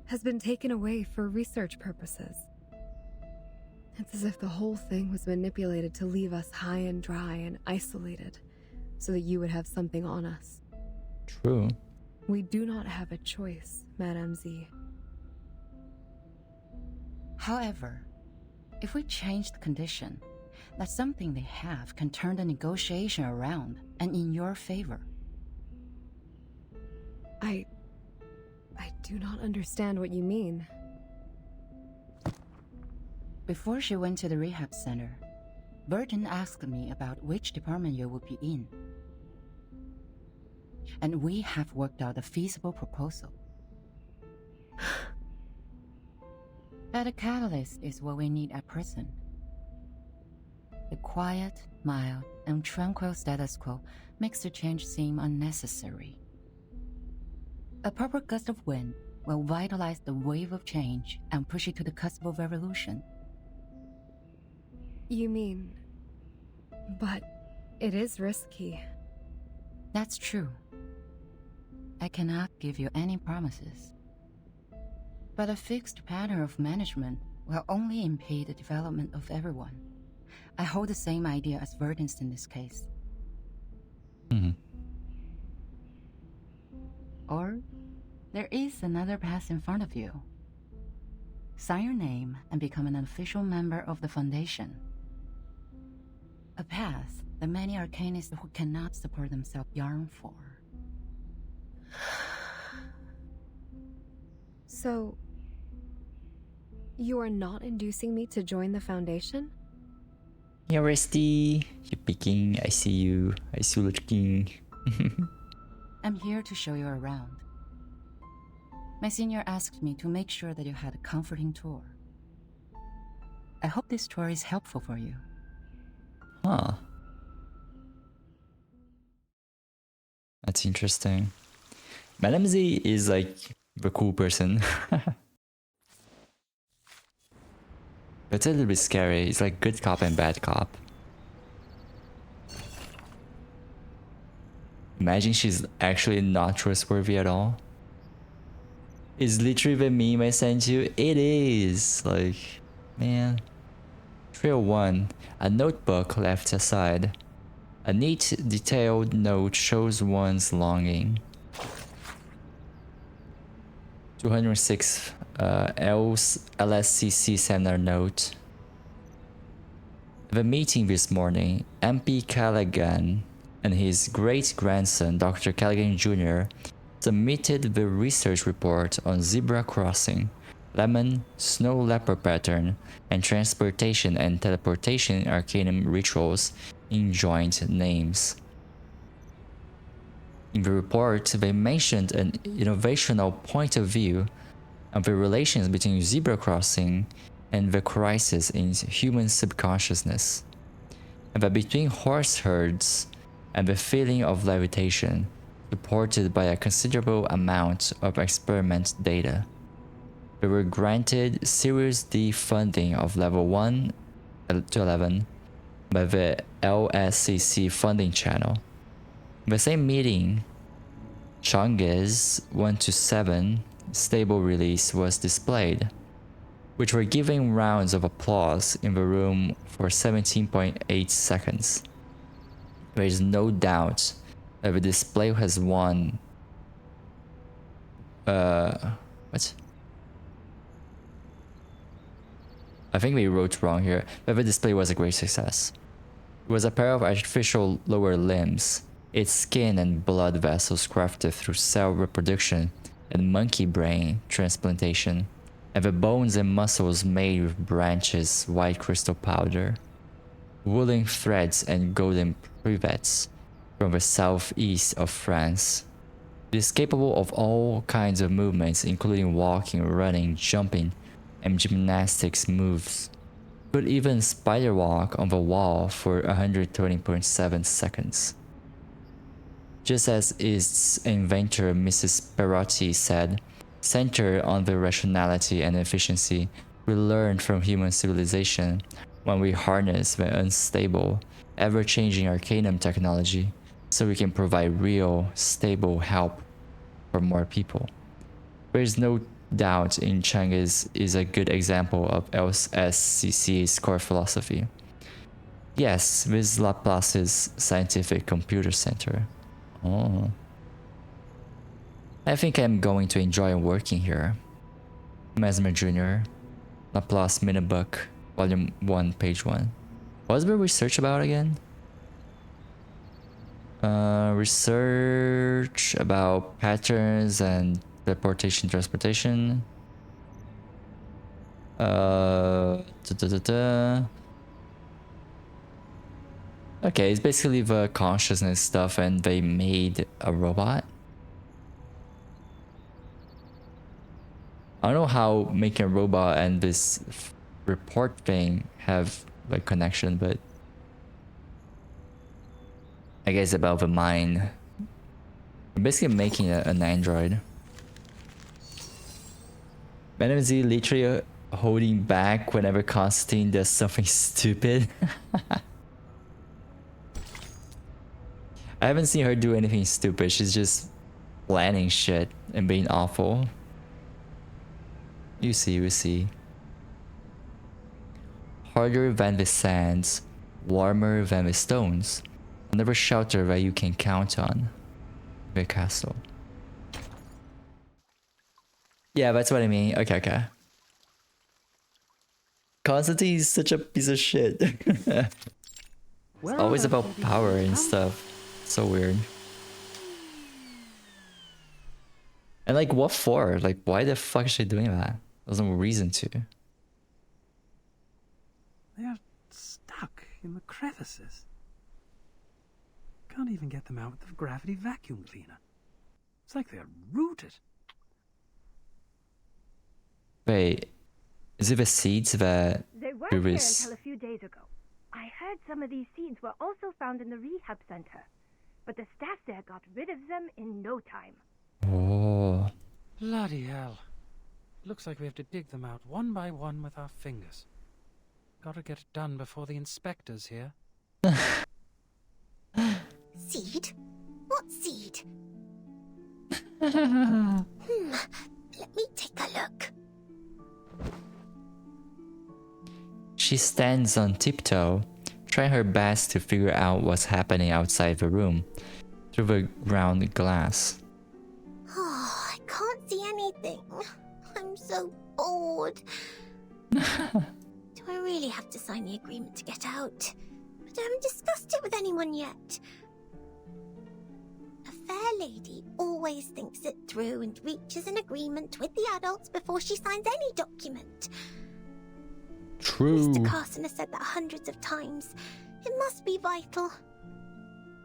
has been taken away for research purposes. It's as if the whole thing was manipulated to leave us high and dry and isolated, so that you would have something on us. True. We do not have a choice, Madame Z. However, if we change the condition, that something they have can turn the negotiation around and in your favor. I do not understand what you mean. Before she went to the rehab center, Vertin asked me about which department you would be in. And we have worked out a feasible proposal. That a catalyst is what we need at present. The quiet, mild, and tranquil status quo makes the change seem unnecessary. A proper gust of wind will vitalize the wave of change and push it to the cusp of revolution. You mean... But it is risky. That's true. I cannot give you any promises. But a fixed pattern of management will only impede the development of everyone. I hold the same idea as Vertin's in this case. Or, there is another path in front of you. Sign your name and become an official member of the Foundation. A path that many arcanists who cannot support themselves yearn for. So, you are not inducing me to join the Foundation? Yeah, Resty. You're picking. I see you. I see you looking. I'm here to show you around. My senior asked me to make sure that you had a comforting tour. I hope this tour is helpful for you. Huh. That's interesting. Madame Z is like the cool person. It's a little bit scary. It's like good cop and bad cop. Imagine she's actually not trustworthy at all. Is literally the meme I sent you? It is. Like, man. Trail 1. A notebook left aside. A neat, detailed note shows one's longing. 206 LSCC seminar note. The meeting this morning, MP Callaghan and his great-grandson, Dr. Callaghan Jr., submitted the research report on zebra crossing, lemon, snow leopard pattern, and transportation and teleportation arcanum rituals in joint names. In the report, they mentioned an innovational point of view of the relations between zebra crossing and the crisis in human subconsciousness, and that between horse herds and the feeling of levitation, supported by a considerable amount of experiment data. They were granted Series D funding of level 1 to 11 by the LSCC funding channel. In the same meeting, Chang'e's 1 to 7 stable release was displayed, which were giving rounds of applause in the room for 17.8 seconds. There is no doubt that the display has won. What? I think we wrote wrong here, but the display was a great success. It was a pair of artificial lower limbs, its skin and blood vessels crafted through cell reproduction and monkey brain transplantation, and the bones and muscles made with branches, white crystal powder, woolen threads and golden privets from the southeast of France. It is capable of all kinds of movements, including walking, running, jumping, and gymnastics moves. Could even spider walk on the wall for 120.7 seconds. Just as its inventor Mrs. Perotti said, centered on the rationality and efficiency we learned from human civilization when we harness the unstable, ever-changing Arcanum technology so we can provide real, stable help for more people. There is no doubt In Cheng is a good example of LSCC's core philosophy. Yes, this is Laplace's Scientific Computer Center. Oh. I think I'm going to enjoy working here. Mesmer Jr., Laplace Minibook, Volume 1, Page 1. What's the research about again? Research about patterns and teleportation, transportation. Okay, it's basically the consciousness stuff, and they made a robot. I don't know how making a robot and this report thing have like connection, but I guess about the mind. We're basically making an android. Venom Z literally holding back whenever Constantine does something stupid. I haven't seen her do anything stupid. She's just planning shit and being awful. You see. Harder than the sands, warmer than the stones. Another shelter that you can count on. The castle. Yeah, that's what I mean. Okay. Constantine is such a piece of shit. It's always about power and stuff. So weird. And like, what for? Like, why the fuck is she doing that? There's no reason to. They're stuck in the crevices. Can't even get them out with the gravity vacuum cleaner. It's like they're rooted. Wait, is it the seeds that They weren't here until a few days ago. I heard some of these seeds were also found in the rehab center, but the staff there got rid of them in no time. Oh. Bloody hell. Looks like we have to dig them out one by one with our fingers. Gotta get it done before the inspector's here. Seed? What seed? Let me take a look. She stands on tiptoe, trying her best to figure out what's happening outside the room through the ground glass. Oh, I can't see anything. I'm so bored. Do I really have to sign the agreement to get out? But I haven't discussed it with anyone yet. A fair lady always thinks it through and reaches an agreement with the adults before she signs any document. True. Mr. Carson has said that hundreds of times. It must be vital.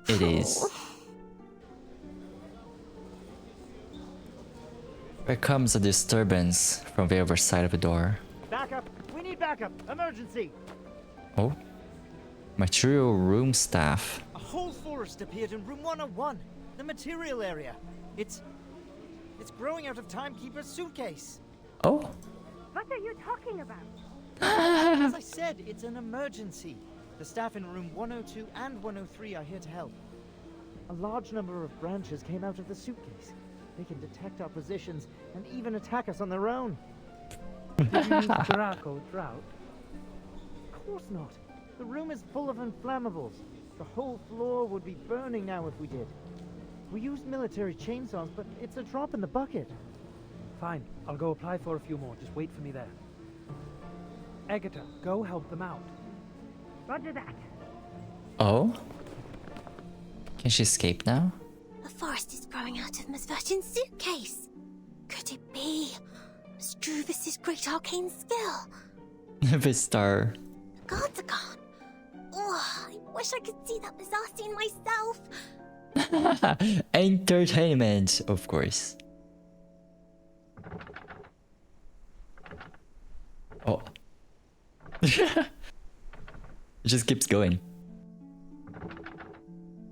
It is. There comes a disturbance from the other side of the door. Backup! We need backup! Emergency! Oh? Material room staff. A whole forest appeared in room 101, the material area. It's growing out of Timekeeper's suitcase. Oh? What are you talking about? As I said, it's an emergency. The staff in room 102 and 103 are here to help. A large number of branches came out of the suitcase. They can detect our positions and even attack us on their own. Did you use Draco Drought? Of course not. The room is full of inflammables. The whole floor would be burning now if we did. We used military chainsaws, but it's a drop in the bucket. Fine, I'll go apply for a few more. Just wait for me there. Agatha, go help them out. Roger that. Oh? Can she escape now? A forest is growing out of Miss Virgin's suitcase. Could it be Struvis's great arcane skill? Vistar. The guards are gone. Oh, I wish I could see that bizarre scene myself. Entertainment, of course. Oh. It just keeps going.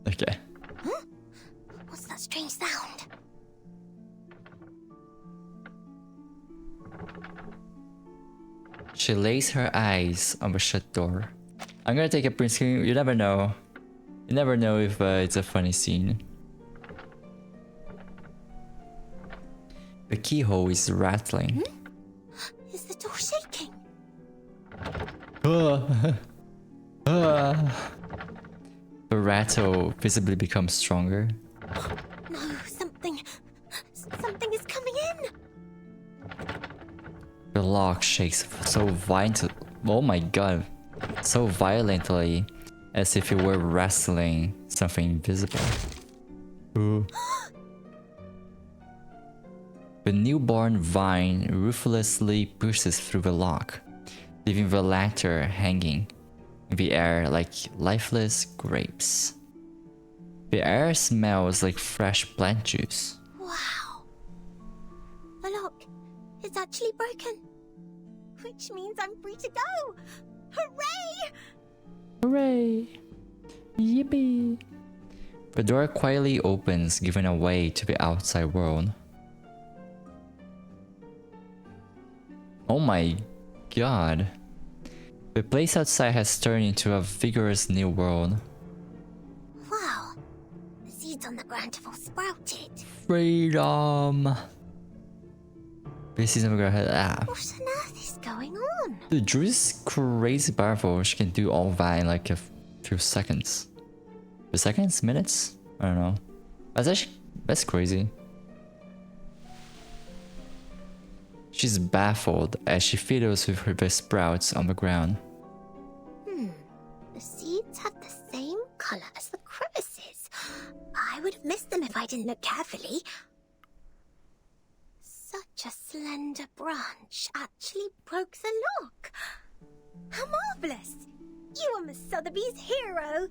Okay. Huh? What's that strange sound? She lays her eyes on the shut door. I'm gonna take a print screen. You never know. You never know if it's a funny scene. The keyhole is rattling. Is the door shaking? The rattle visibly becomes stronger. No, something is coming in. The lock shakes so violently. Oh my god. So violently, as if it were wrestling something invisible. Ooh. The newborn vine ruthlessly pushes through the lock, leaving the latter hanging in the air like lifeless grapes. The air smells like fresh plant juice. Wow. The lock is actually broken. Which means I'm free to go. Hooray! Hooray! Yippee! The door quietly opens, giving a way to the outside world. Oh my god. The place outside has turned into a vigorous new world. Wow. The seeds on the ground have all sprouted. Freedom! This is What on earth is going on? The Druid is crazy powerful. She can do all that in like a few seconds. Few seconds? Minutes? I don't know. That's crazy. She's baffled as she fiddles with her sprouts on the ground. The seeds have the same color as the crevices. I would have missed them if I didn't look carefully. Such a slender branch actually broke the lock. How marvelous! You are Miss Sotheby's hero.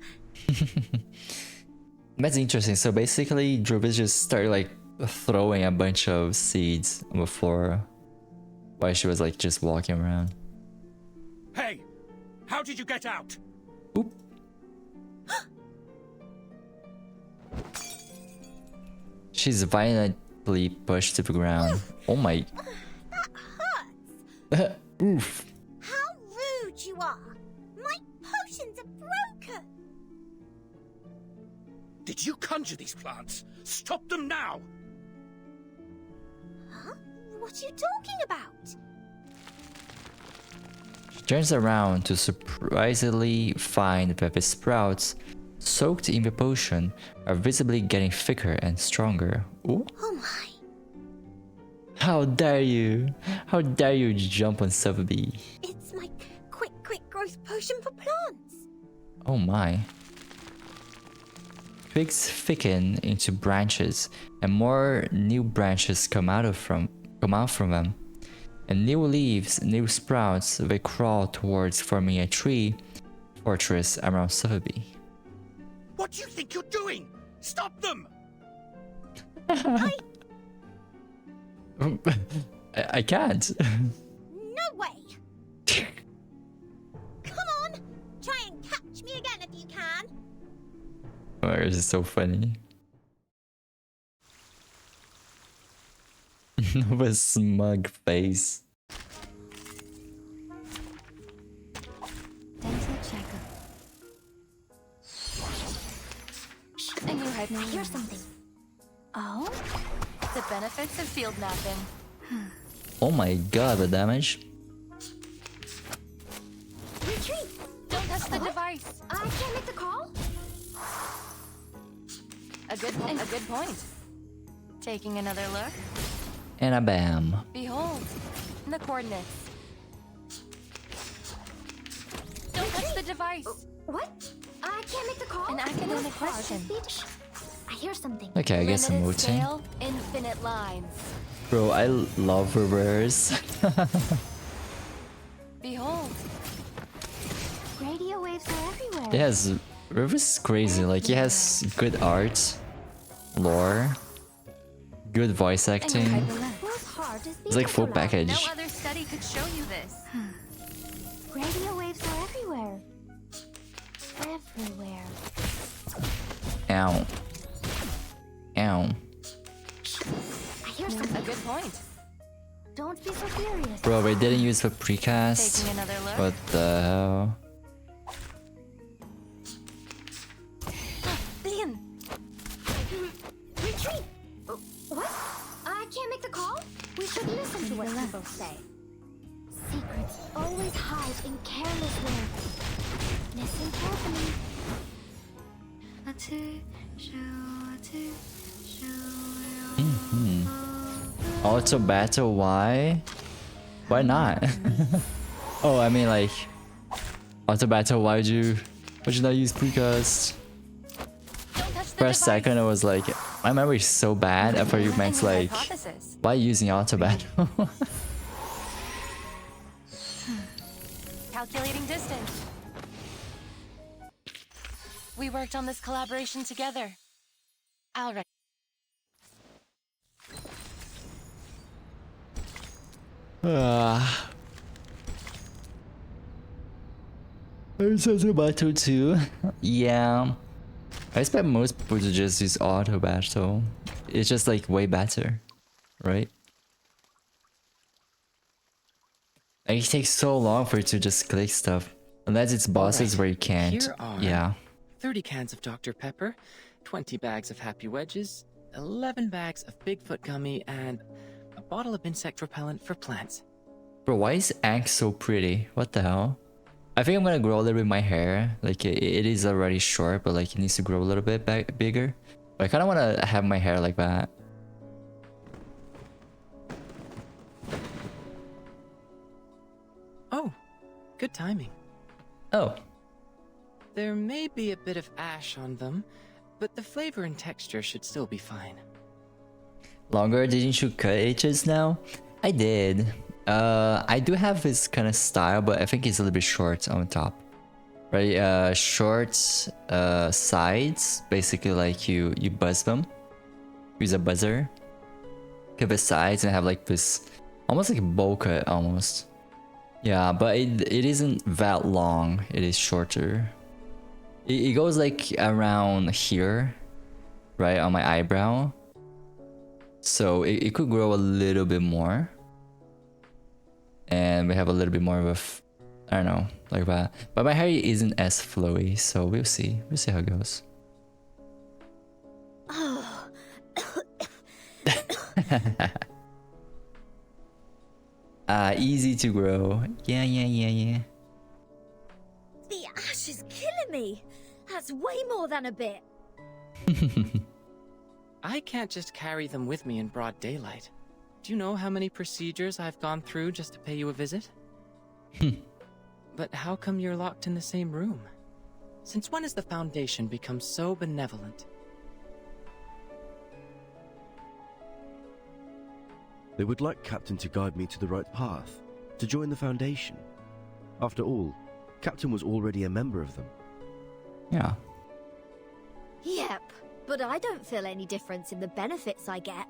That's interesting. So basically, Druvis just started like throwing a bunch of seeds on the floor while she was like just walking around. Hey! How did you get out? Oop. She's violently pushed to the ground. Oh my. That hurts. Oof. How rude you are. My potions are broken. Did you conjure these plants? Stop them now! Huh? What are you talking about? She turns around to surprisingly find that the sprouts soaked in the potion are visibly getting thicker and stronger. Ooh. Oh my. How dare you? How dare you jump on Sotheby? It's my quick growth potion for plants. Oh my. Twigs thicken into branches, and more new branches come out from them. And new leaves, new sprouts, they crawl towards forming a tree fortress around Sotheby. What do you think you're doing? Stop them! I can't. No way! Come on! Try and catch me again if you can! Oh, this is so funny. With a smug face. Dental checkup. A new head. I hear something. Oh? The benefits of field mapping. Oh my god, the damage. Retreat! Don't touch the device. I can't make the call? A good point. Taking another look. And a bam. Behold, the coordinates. Don't touch the device. What? I can't make the call. An academic question. I hear something. Okay, I guess I'm Limited voting. scale, infinite lines. Bro, I love reverse. Behold. Radio waves are everywhere. Yes, reverse is crazy. Like, he has good art, lore, good voice acting. It's like full package. No other study could show you this. Radio waves are everywhere. Everywhere. Ow. Ow. I hear something. A good point. Don't be so furious. Bro, we didn't use for precast. Taking another look. What the hell? Leon! Retreat! What? I can't make the call? We should listen to what people say. Secrets always hide in careless words. Listen carefully. Auto battle, why? Why not? Oh, I mean like auto battle, why'd you not use precast? For a second I was like, my memory is so bad. I thought you meant like, why using auto battle? Calculating distance. We worked on this collaboration together. All right. There's auto battle too. Yeah. I expect most people to just use auto battle. It's just like way better, right? Like, it takes so long for you to just click stuff. Unless it's bosses where you can't. Here are Yeah. 30 cans of Dr. Pepper, 20 bags of Happy Wedges, 11 bags of Bigfoot gummy, and a bottle of insect repellent for plants. Bro, why is Axe so pretty? What the hell? I think I'm gonna grow a little bit my hair. Like, it is already short, but like it needs to grow a little bit bigger. But I kind of want to have my hair like that. Oh, good timing. Oh. There may be a bit of ash on them, but the flavor and texture should still be fine. Longer? Didn't you cut edges now? I did. I do have this kind of style, but I think it's a little bit short on top. Right? Short sides. Basically, like you buzz them. Use a buzzer. Cut the sides and have like this, almost like a bowl cut almost. Yeah, but it isn't that long. It is shorter. It goes like around here, right on my eyebrow. So it could grow a little bit more. And we have a little bit more of I don't know, like that. But my hair isn't as flowy, so we'll see. We'll see how it goes. Oh. Easy to grow. Yeah. The ash is killing me. That's way more than a bit. I can't just carry them with me in broad daylight. Do you know how many procedures I've gone through just to pay you a visit? But how come you're locked in the same room? Since when has the Foundation become so benevolent? They would like Captain to guide me to the right path, to join the Foundation. After all, Captain was already a member of them. Yeah. Yep, but I don't feel any difference in the benefits I get.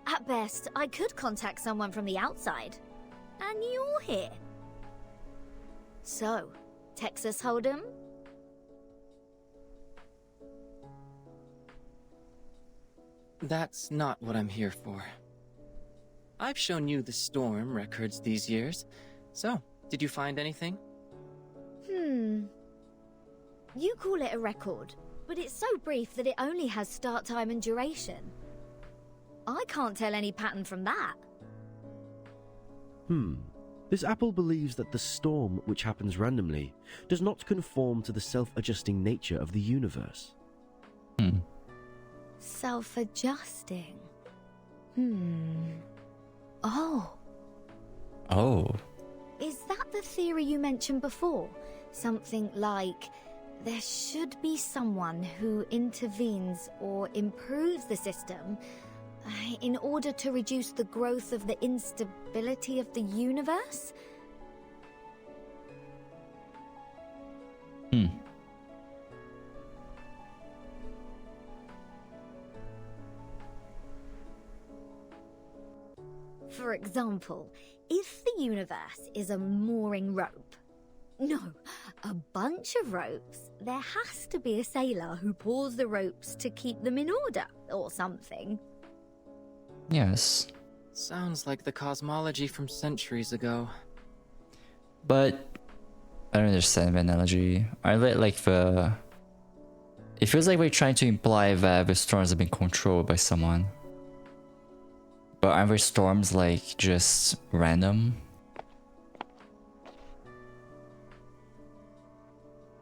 At best, I could contact someone from the outside. And you're here. So, Texas Hold'em? That's not what I'm here for. I've shown you the Storm records these years. So, did you find anything? You call it a record, but it's so brief that it only has start time and duration. I can't tell any pattern from that. This apple believes that the storm, which happens randomly, does not conform to the self-adjusting nature of the universe. Self-adjusting. Oh. Oh. Is that the theory you mentioned before? Something like There should be someone who intervenes or improves the system in order to reduce the growth of the instability of the universe? For example, if the universe is a mooring rope, no, a bunch of ropes, there has to be a sailor who pulls the ropes to keep them in order, or something. Yes. Sounds like the cosmology from centuries ago. But I don't understand the analogy. Are they like the... It feels like we're trying to imply that the storms have been controlled by someone. But aren't there storms like just random?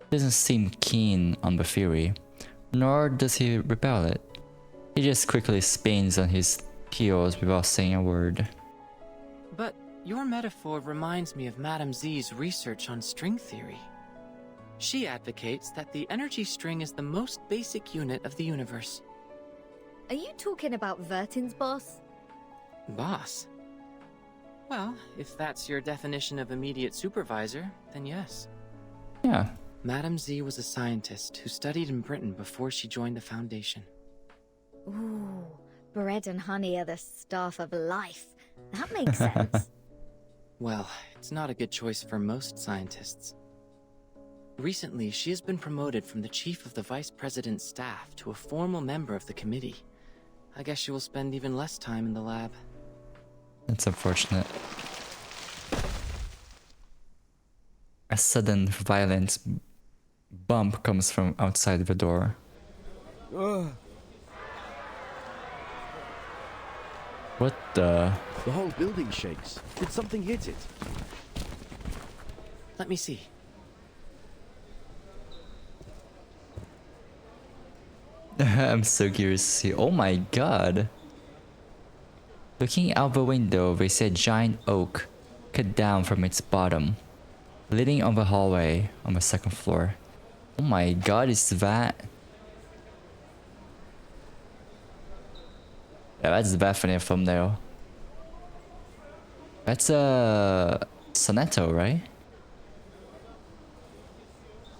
Doesn't seem keen on the theory, nor does he repel it. He just quickly spins on his heels without saying a word. But your metaphor reminds me of Madame Z's research on string theory. She advocates that the energy string is the most basic unit of the universe. Are you talking about Vertin's boss? Boss? Well, if that's your definition of immediate supervisor, then yes. Yeah. Madame Z was a scientist who studied in Britain before she joined the Foundation. Ooh, bread and honey are the staff of life. That makes sense. Well, it's not a good choice for most scientists. Recently, she has been promoted from the chief of the vice president's staff to a formal member of the committee. I guess she will spend even less time in the lab. That's unfortunate. A sudden violent bump comes from outside the door. What the? The whole building shakes. Did something hit it? Let me see. I'm so curious to see. Oh my god. Looking out the window, they see a giant oak cut down from its bottom, leading on the hallway on the second floor. Oh my god, is that? Yeah, that's definitely a thumbnail. That's a Sonetto, right?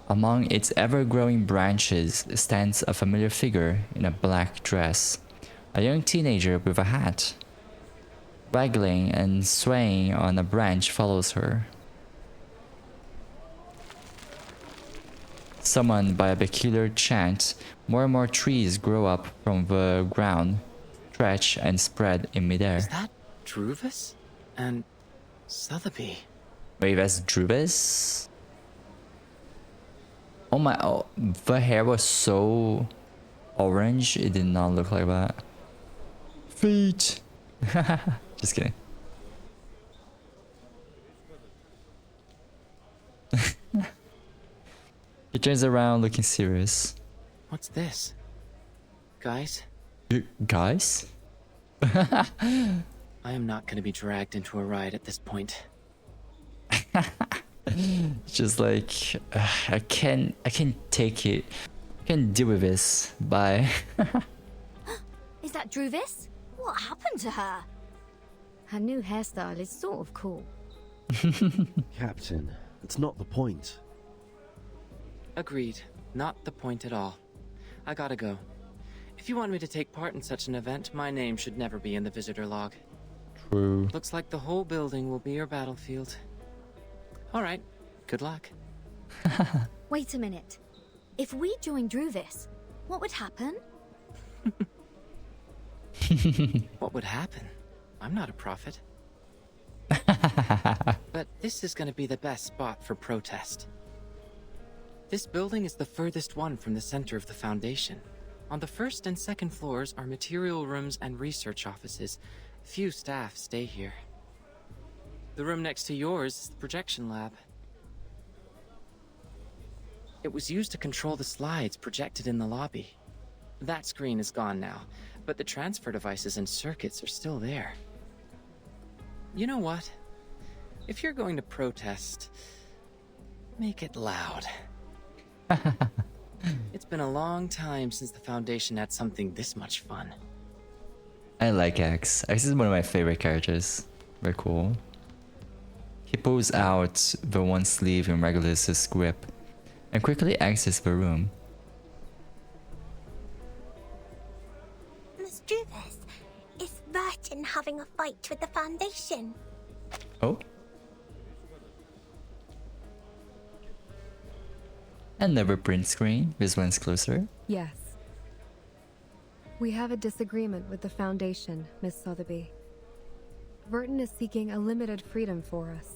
Among its ever-growing branches stands a familiar figure in a black dress, a young teenager with a hat. Waggling and swaying on a branch follows her. Summoned by a peculiar chant, more and more trees grow up from the ground, stretch and spread in midair. Is that Druvis? And Sotheby? Wait, that's Druvis? Oh my, oh, the hair was so orange, it did not look like that. Feet! Just kidding. He turns around looking serious. What's this? Guys? Guys? I am not going to be dragged into a ride at this point. Just like, I can't take it. I can't deal with this. Bye. Is that Druvis? What happened to her? Her new hairstyle is sort of cool. Captain, it's not the point. Agreed. Not the point at all. I gotta go. If you want me to take part in such an event, my name should never be in the visitor log. True. Looks like the whole building will be your battlefield. Alright, good luck. Wait a minute. If we joined Druvis, what would happen? What would happen? I'm not a prophet. But this is gonna be the best spot for protest. This building is the furthest one from the center of the Foundation. On the first and second floors are material rooms and research offices. Few staff stay here. The room next to yours is the projection lab. It was used to control the slides projected in the lobby. That screen is gone now, but the transfer devices and circuits are still there. You know what? If you're going to protest, make it loud. It's been a long time since the Foundation had something this much fun. I like X. X is one of my favorite characters. Very cool. He pulls out the one sleeve in Regulus's grip and quickly exits the room. Miss Druvis, is Vertin having a fight with the Foundation? Oh? Another print screen. This one's closer. Yes. We have a disagreement with the Foundation, Miss Sotheby. Vertin is seeking a limited freedom for us.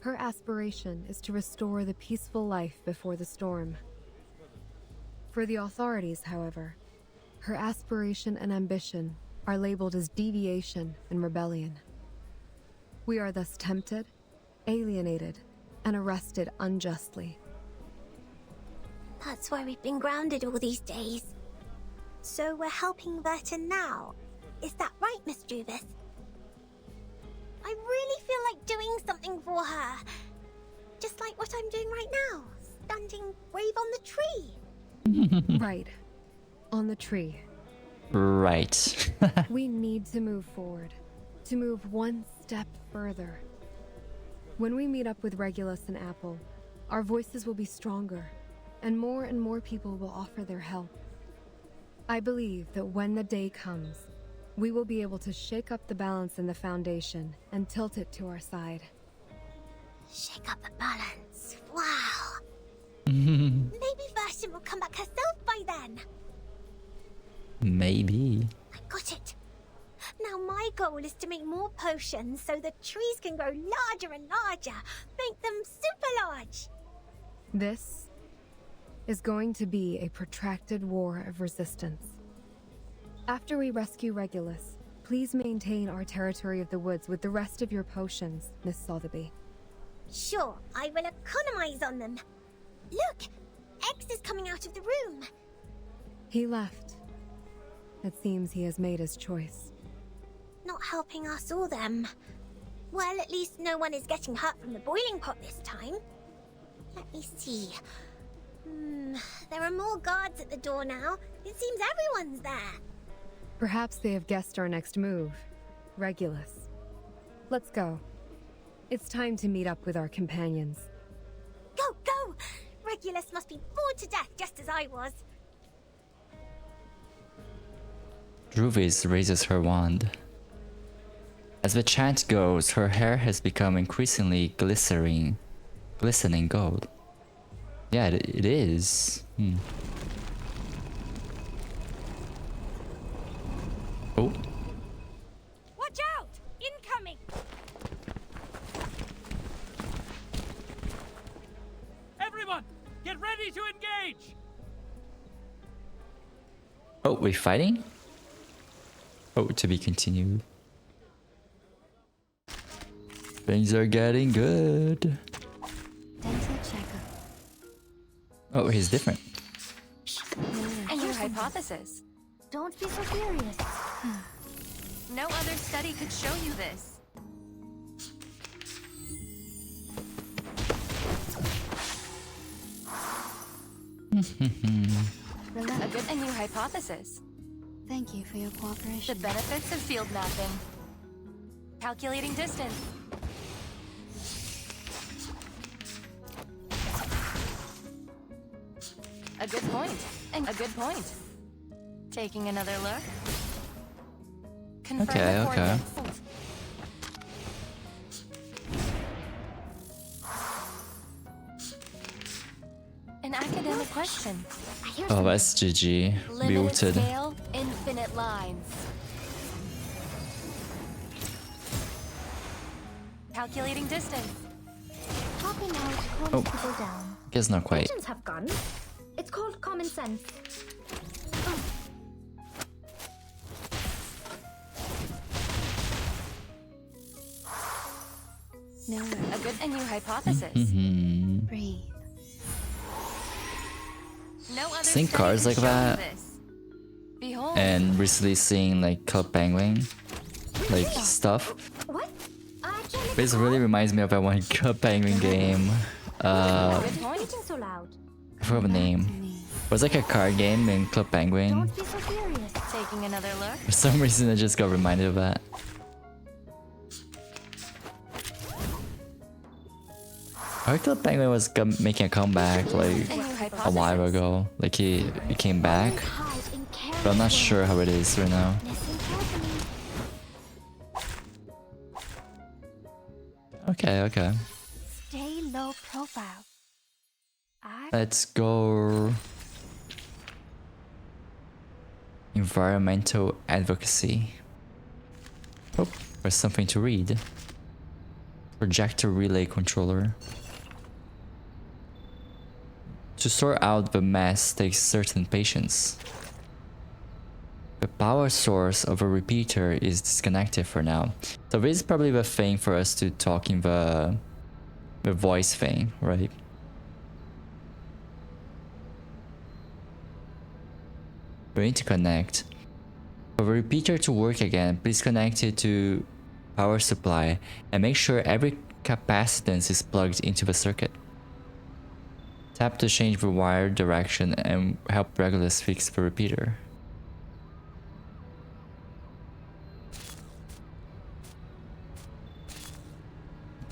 Her aspiration is to restore the peaceful life before the storm. For the authorities, however, her aspiration and ambition are labeled as deviation and rebellion. We are thus tempted, alienated, and arrested unjustly. That's why we've been grounded all these days. So we're helping Vertin now. Is that right, Miss Druvis? I really feel like doing something for her. Just like what I'm doing right now. Standing brave on the tree. Right. On the tree. Right. We need to move forward. To move one step further. When we meet up with Regulus and Apple, our voices will be stronger, and more people will offer their help. I believe that when the day comes, we will be able to shake up the balance in the Foundation and tilt it to our side. Shake up the balance. Wow. Maybe Vertin will come back herself by then. Maybe. I got it. Now my goal is to make more potions so the trees can grow larger and larger. Make them super large. This is going to be a protracted war of resistance. After we rescue Regulus, please maintain our territory of the woods with the rest of your potions, Miss Sotheby. Sure, I will economize on them. Look, X is coming out of the room. He left. It seems he has made his choice. Not helping us or them. Well, at least no one is getting hurt from the boiling pot this time. Let me see. There are more guards at the door now. It seems everyone's there. Perhaps they have guessed our next move. Regulus. Let's go. It's time to meet up with our companions. Go, go! Regulus must be bored to death just as I was. Druvis raises her wand. As the chant goes, her hair has become increasingly glistening gold. Yeah, it is. Oh. Watch out! Incoming! Everyone, get ready to engage! Oh, we're fighting? Oh, to be continued. Things are getting good. Dental checker. Oh, he's different. And your hypothesis? Don't be so serious. No other study could show you this. A new hypothesis. Thank you for your cooperation. The benefits of field mapping. Calculating distance. A good point. And a good point. Taking another look. Confirm the coordinates. An academic question. Oh, that's GG. Limited Muted. scale, infinite lines. Calculating distance. Popping out calms Oh. people down. Guess not quite. Agents have guns. It's called common sense. No, a good and new hypothesis. Breathe. No other Seeing study cards can like show you that, this. Behold. and recently seeing like Club Penguin, like stuff. What? This really reminds me of that one Club Penguin game. Speaking so loud. forgot the name. It was like a card game in Club Penguin. Don't be so serious. Taking another look. For some reason, I just got reminded of that. I heard Club Penguin was making a comeback like a while ago. Like he came back, but I'm not sure how it is right now. Okay, okay. Stay low profile. Let's go. Environmental advocacy. Oh, there's something to read. Projector relay controller. To sort out the mess takes certain patience. The power source of a repeater is disconnected for now. So this is probably the thing for us to talk in the voice thing, right? We need to connect. For the repeater to work again, please connect it to power supply and make sure every capacitance is plugged into the circuit. Tap to change the wire direction and help Regulus fix the repeater.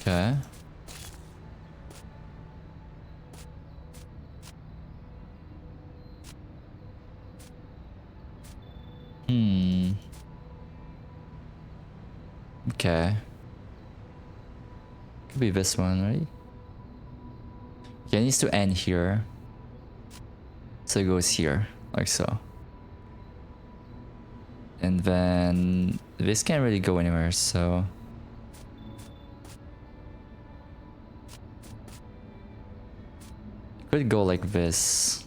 Okay. Okay. Could be this one, right? Yeah, it needs to end here. So it goes here, like so. And then this can't really go anywhere, so... Could go like this.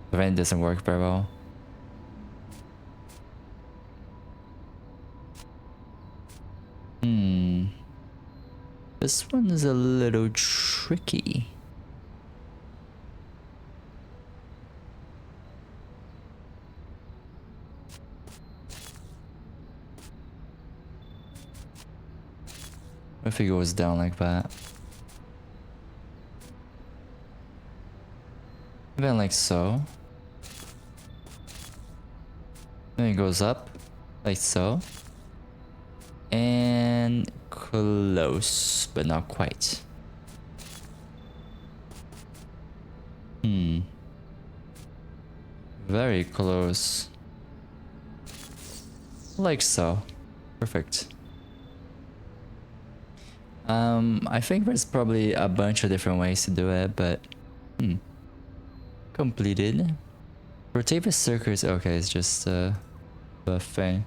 But then it doesn't work very well. This one is a little tricky. What if it goes down like that? Then like so. Then it goes up like so. And close, but not quite. Very close. Like so. Perfect. I think there's probably a bunch of different ways to do it, but completed. Rotate the circuits. Okay, it's just the thing.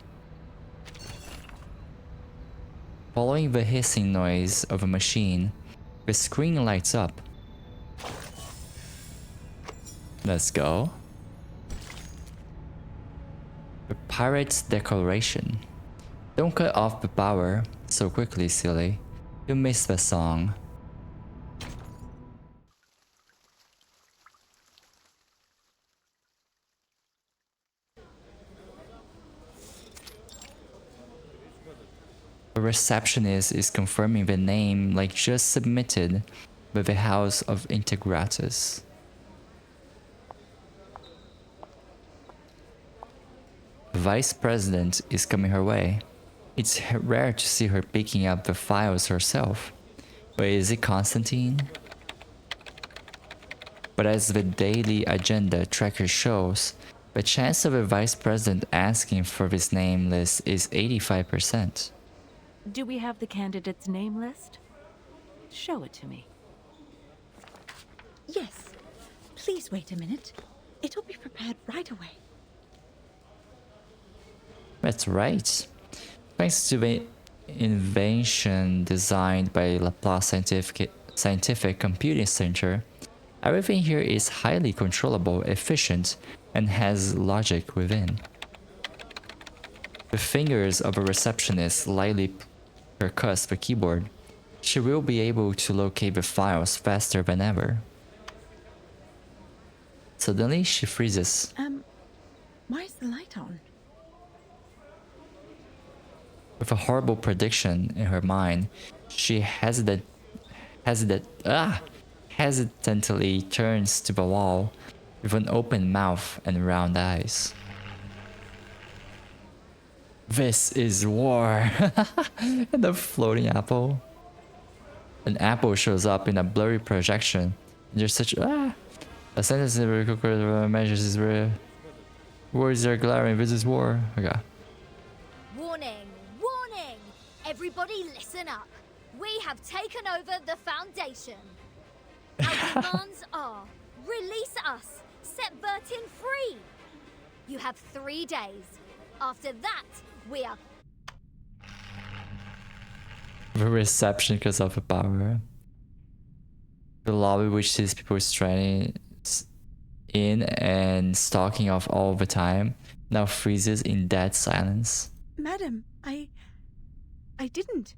Following the hissing noise of a machine, the screen lights up. Let's go. The Pirate's Declaration. Don't cut off the power so quickly, silly. You missed the song. The receptionist is confirming the name like just submitted by the House of Integratus. The Vice President is coming her way. It's rare to see her picking up the files herself. But is it Constantine? But as the daily agenda tracker shows, the chance of a Vice President asking for this name list is 85%. Do we have the candidate's name list? Show it to me. Yes. Please wait a minute. It'll be prepared right away. That's right. Thanks to the invention designed by Laplace Scientific Computing Center, everything here is highly controllable, efficient, and has logic within. The fingers of a receptionist lightly percuss the keyboard. She will be able to locate the files faster than ever. Suddenly, she freezes. Why is the light on? With a horrible prediction in her mind, she hesitantly hesitantly turns to the wall with an open mouth and round eyes. This is war. And the floating apple. An apple shows up in a blurry projection. There's such a sentence in the measures is where words are glaring. This is war. Okay. Warning! Warning! Everybody listen up. We have taken over the Foundation. Our demands are release us, set Vertin free. You have 3 days. After that, we are... The reception because of the power. The lobby which sees people straining in and stalking off all the time now freezes in dead silence. Madam, I didn't.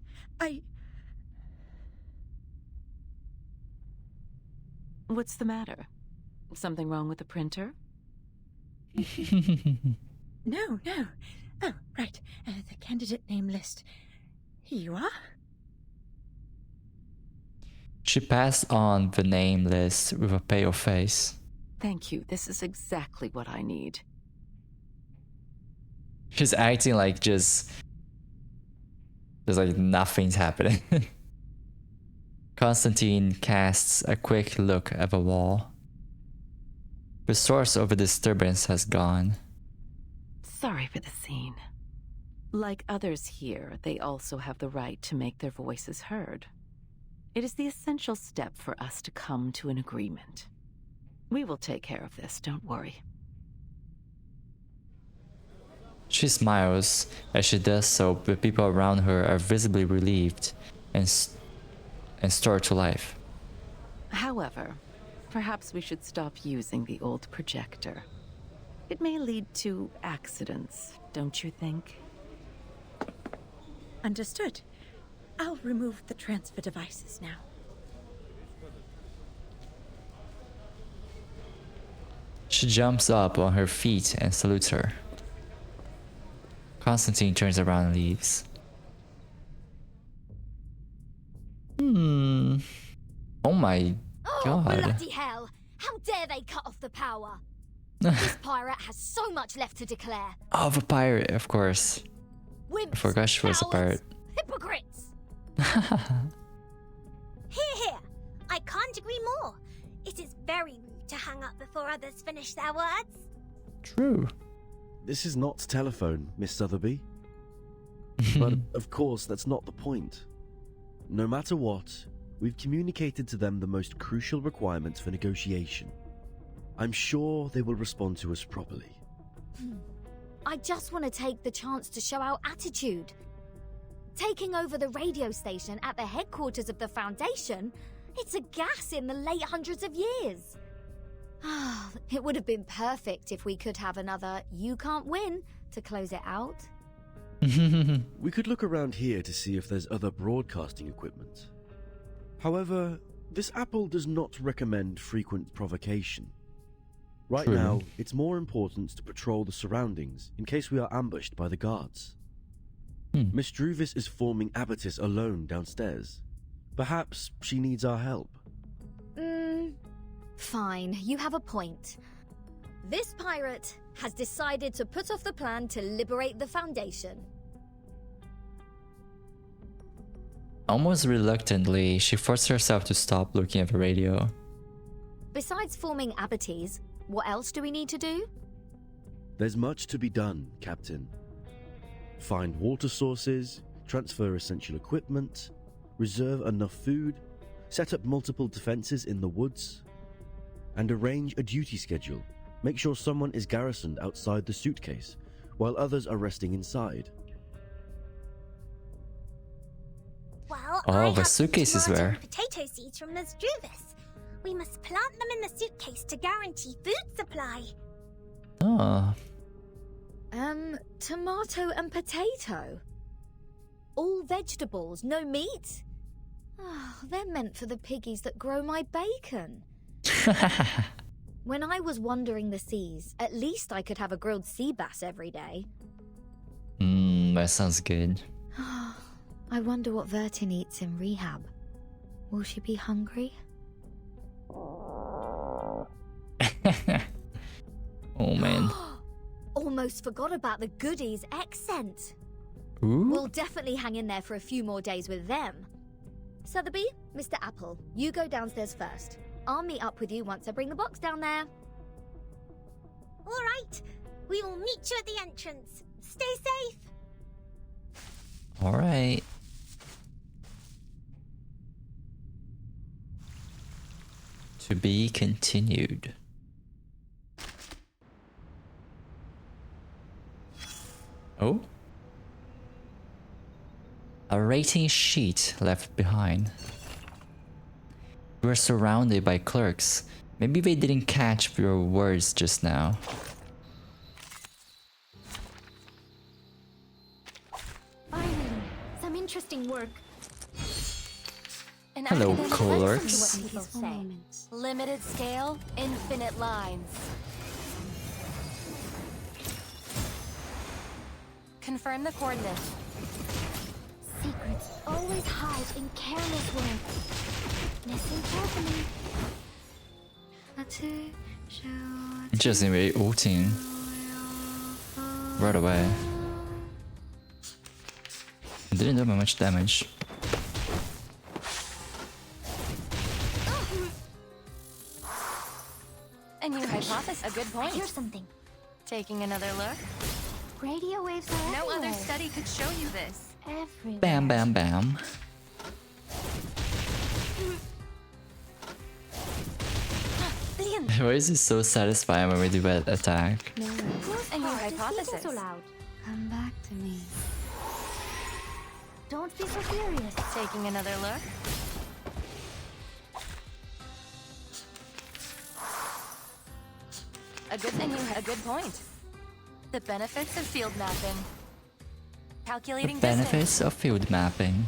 What's the matter? Something wrong with the printer? No. Oh, right. The candidate name list. Here you are. She passed on the name list with a pale face. Thank you. This is exactly what I need. She's acting like just like nothing's happening. Constantine casts a quick look at the wall. The source of the disturbance has gone. Sorry for the scene. Like others here, they also have the right to make their voices heard. It is the essential step for us to come to an agreement. We will take care of this, don't worry. She smiles. As she does so, the people around her are visibly relieved and stirred to life. However, perhaps we should stop using the old projector. It may lead to accidents, don't you think? Understood. I'll remove the transfer devices now. She jumps up on her feet and salutes her. Constantine turns around and leaves. Oh my god. Bloody hell! How dare they cut off the power? This pirate has so much left to declare. Oh, the pirate, of course. Wimps, I forgot she was a pirate. Hypocrites! Here. I can't agree more. It is very rude to hang up before others finish their words. True. This is not telephone, Miss Sotheby. But of course, that's not the point. No matter what, we've communicated to them the most crucial requirements for negotiation. I'm sure they will respond to us properly. I just want to take the chance to show our attitude. Taking over the radio station at the headquarters of the Foundation, it's a gas in the late hundreds of years. It would have been perfect if we could have another "you can't win" to close it out. We could look around here to see if there's other broadcasting equipment. However, this apple does not recommend frequent provocation. Right now, it's more important to patrol the surroundings in case we are ambushed by the guards. Miss Druvis is forming Abatis alone downstairs. Perhaps she needs our help. Fine, you have a point. This pirate has decided to put off the plan to liberate the Foundation. Almost reluctantly, she forced herself to stop looking at the radio. Besides forming Abatis, what else do we need to do? There's much to be done, Captain. Find water sources, transfer essential equipment, reserve enough food, set up multiple defenses in the woods, and arrange a duty schedule. Make sure someone is garrisoned outside the suitcase, while others are resting inside. Well, oh, the suitcase is tomato where? and potato seeds from Ms. Druvis. We must plant them in the suitcase to guarantee food supply. Oh. Tomato and potato? All vegetables, no meat? Oh, they're meant for the piggies that grow my bacon. When I was wandering the seas, at least I could have a grilled sea bass every day. That sounds good. I wonder what Vertin eats in rehab. Will she be hungry? Oh man. Almost forgot about the goodies X sent. Ooh. We'll definitely hang in there for a few more days with them. Sotheby, Mr. Apple, you go downstairs first. I'll meet up with you once I bring the box down there. All right. We will meet you at the entrance. Stay safe. All right. To be continued. Oh? A rating sheet left behind. You are surrounded by clerks. Maybe they didn't catch your words just now. Finally, some interesting work. An Hello, academic clerks. lesson, what people say. Limited scale, infinite lines. Confirm the coordinates. Secrets always hide in careless work. Listen carefully. Interesting, very ulting right away. Didn't do much damage. A new hypothesis. A good point. Here's something. Taking another look. Radio waves are No everywhere. other study could show you this. Everywhere. Bam, bam, bam. Why is it so satisfying when we do that attack? No. A new hypothesis. So loud. Come back to me. Don't be so furious. Taking another look. A good point. The benefits of field mapping. The Calculating benefits of field mapping.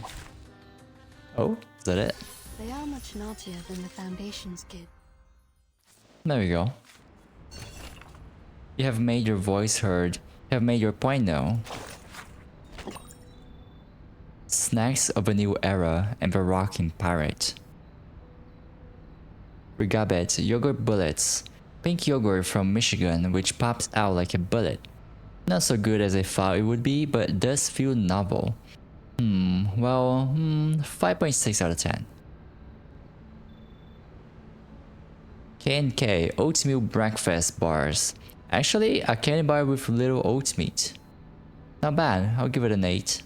Oh, is that it? They are much naughtier than the Foundation's kid. There we go. You have made your voice heard. You have made your point now. Snacks of a new era and the rocking pirate. Regabet yogurt bullets. Pink yogurt from Michigan which pops out like a bullet. Not so good as I thought it would be, but it does feel novel. 5.6 out of 10. K&K oatmeal breakfast bars. Actually, a candy bar with little oat meat. Not bad, I'll give it an 8.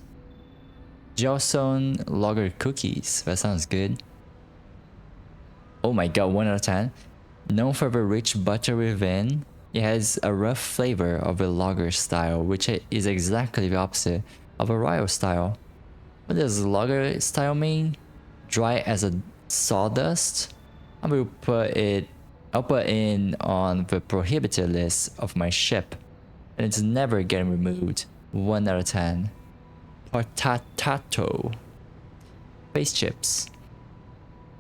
Gelson lager cookies, that sounds good. Oh my god, 1 out of 10. Known for the rich butter within, it has a rough flavor of a lager style, which is exactly the opposite of a royal style. What does lager style mean? Dry as a sawdust? I will I'll put in on the prohibited list of my ship, and it's never getting removed. 1 out of 10. Potatato. Face chips.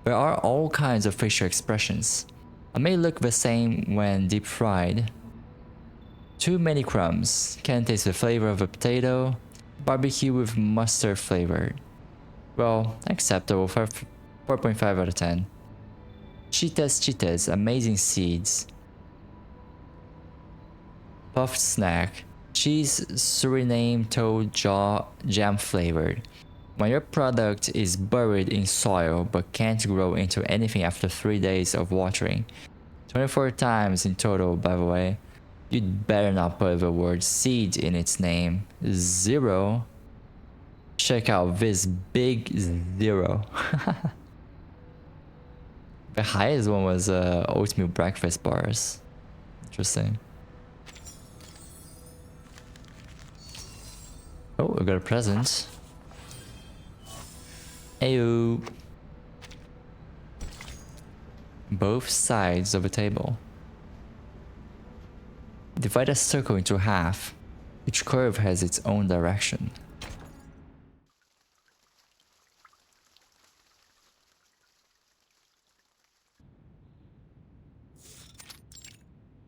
There are all kinds of facial expressions. I may look the same when deep fried. Too many crumbs. Can't taste the flavor of a potato. Barbecue with mustard flavor. Well, acceptable. 4.5 out of 10. Cheetahs, amazing seeds. Puffed snack. Cheese Suriname toad jaw jam flavored. When your product is buried in soil but can't grow into anything after 3 days of watering. 24 times in total, by the way. You'd better not put the word seed in its name. 0. Check out this big 0. The highest one was oatmeal breakfast bars. Interesting. Oh, we got a present. Ayo. Both sides of a table. Divide a circle into half. Each curve has its own direction.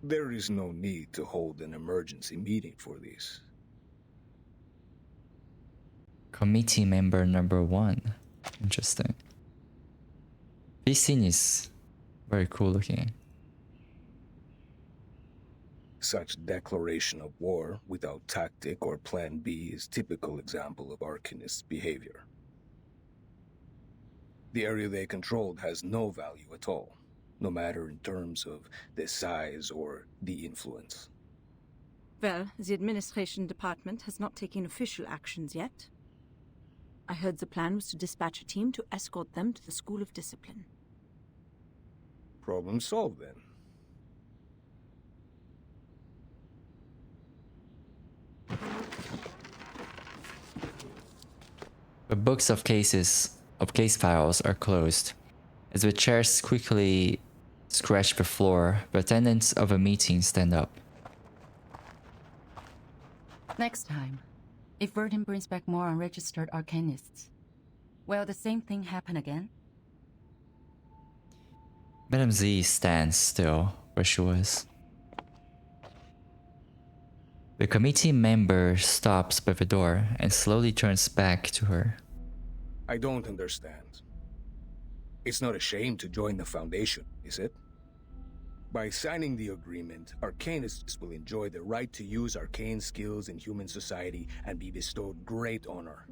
There is no need to hold an emergency meeting for this. Committee member number 1. Interesting. Vicinis. Very cool looking. Such declaration of war without tactic or plan B is typical example of Arcanists' behavior. The area they controlled has no value at all, no matter in terms of the size or the influence. Well, the administration department has not taken official actions yet. I heard the plan was to dispatch a team to escort them to the School of Discipline. Problem solved then. The books of case files are closed. As the chairs quickly scratch the floor, the attendants of a meeting stand up. Next time, if Vertin brings back more unregistered Arcanists, will the same thing happen again? Madame Z stands still where she was. The committee member stops by the door and slowly turns back to her. I don't understand. It's not a shame to join the Foundation, is it? By signing the agreement, Arcanists will enjoy the right to use arcane skills in human society and be bestowed great honor.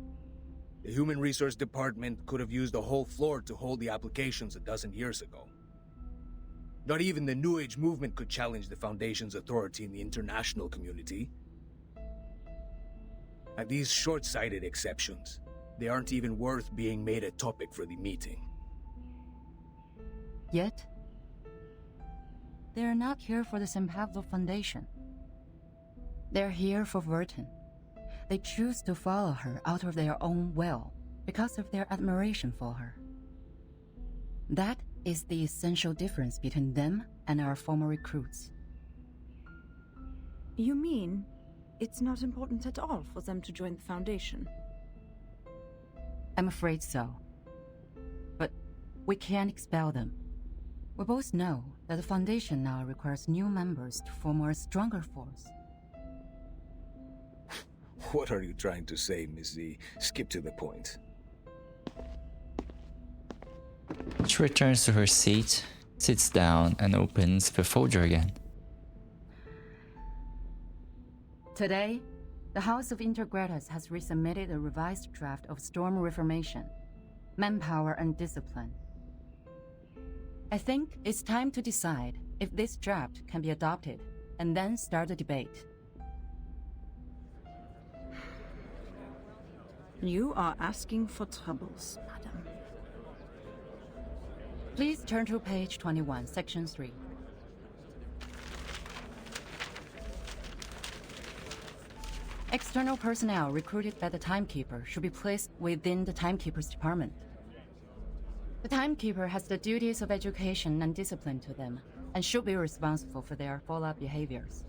The Human Resource Department could have used the whole floor to hold the applications a dozen years ago. Not even the New Age movement could challenge the Foundation's authority in the international community. And these short-sighted exceptions, they aren't even worth being made a topic for the meeting. Yet, they're not here for the San Pablo Foundation. They're here for Vertin. They choose to follow her out of their own will because of their admiration for her. That is the essential difference between them and our former recruits. You mean it's not important at all for them to join the Foundation? I'm afraid so. But we can't expel them. We both know that the Foundation now requires new members to form a stronger force. What are you trying to say, Miss Z? Skip to the point. She returns to her seat, sits down, and opens the folder again. Today, the House of Intergratus has resubmitted a revised draft of Storm Reformation, Manpower and Discipline. I think it's time to decide if this draft can be adopted, and then start a debate. You are asking for troubles, madam. Please turn to page 21, section 3. External personnel recruited by the Timekeeper should be placed within the Timekeeper's department. The Timekeeper has the duties of education and discipline to them, and should be responsible for their follow-up behaviors.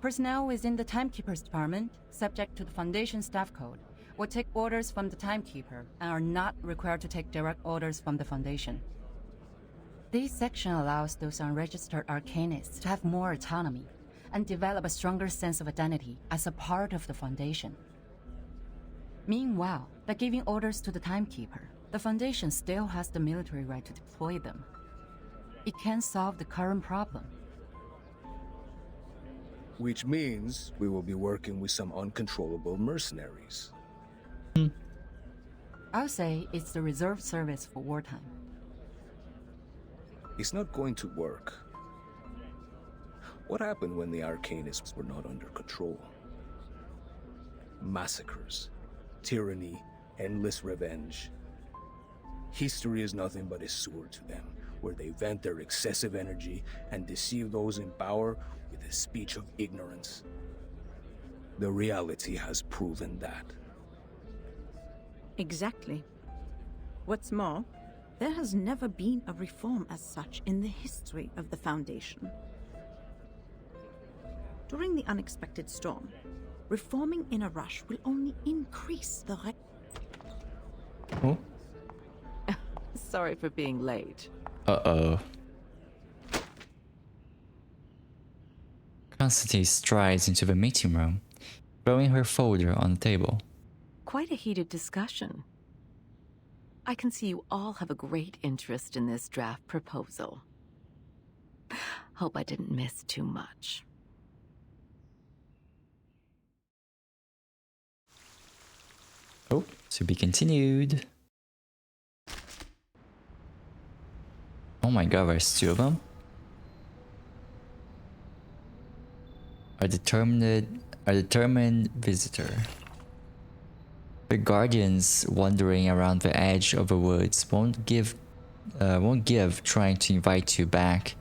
Personnel within the Timekeeper's department, subject to the Foundation Staff Code, will take orders from the Timekeeper and are not required to take direct orders from the Foundation. This section allows those unregistered Arcanists to have more autonomy and develop a stronger sense of identity as a part of the Foundation. Meanwhile, by giving orders to the Timekeeper, the Foundation still has the military right to deploy them. It can solve the current problem. Which means we will be working with some uncontrollable mercenaries. I'll say it's the reserve service for wartime. It's not going to work. What happened when the Arcanists were not under control? Massacres, tyranny, endless revenge. History is nothing but a sewer to them, where they vent their excessive energy and deceive those in power with a speech of ignorance. The reality has proven that. Exactly. What's more, there has never been a reform as such in the history of the Foundation. During the unexpected storm, reforming in a rush will only increase the Oh? Sorry for being late. Uh-oh. Constantine strides into the meeting room, throwing her folder on the table. Quite a heated discussion. I can see you all have a great interest in this draft proposal. Hope I didn't miss too much. Oh, to be continued. Oh my god, there's two of them? A determined visitor. The guardians wandering around the edge of the woods won't give trying to invite you back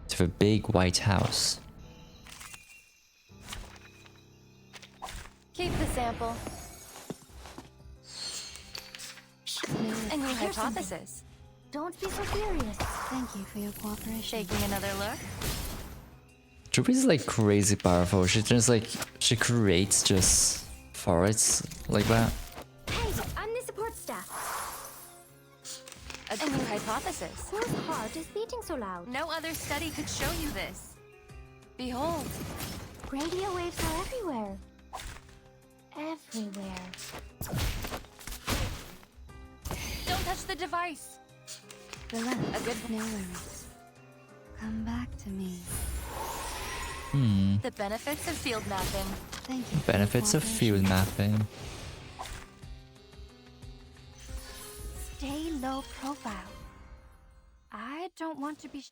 to the big white house. Keep the sample. A new hypothesis. Don't be so furious. Thank you for your cooperation. Taking another look? Droopy is like crazy powerful. She creates just forests like that. Hey, I'm the support staff. A new hypothesis. Whose heart is beating so loud? No other study could show you this. Behold. Radio waves are everywhere. Everywhere. Don't touch the device. Relax. A good no worries. Come back to me. The benefits of field mapping. Thank you. Benefits of field mapping. Stay low profile. I don't want to be.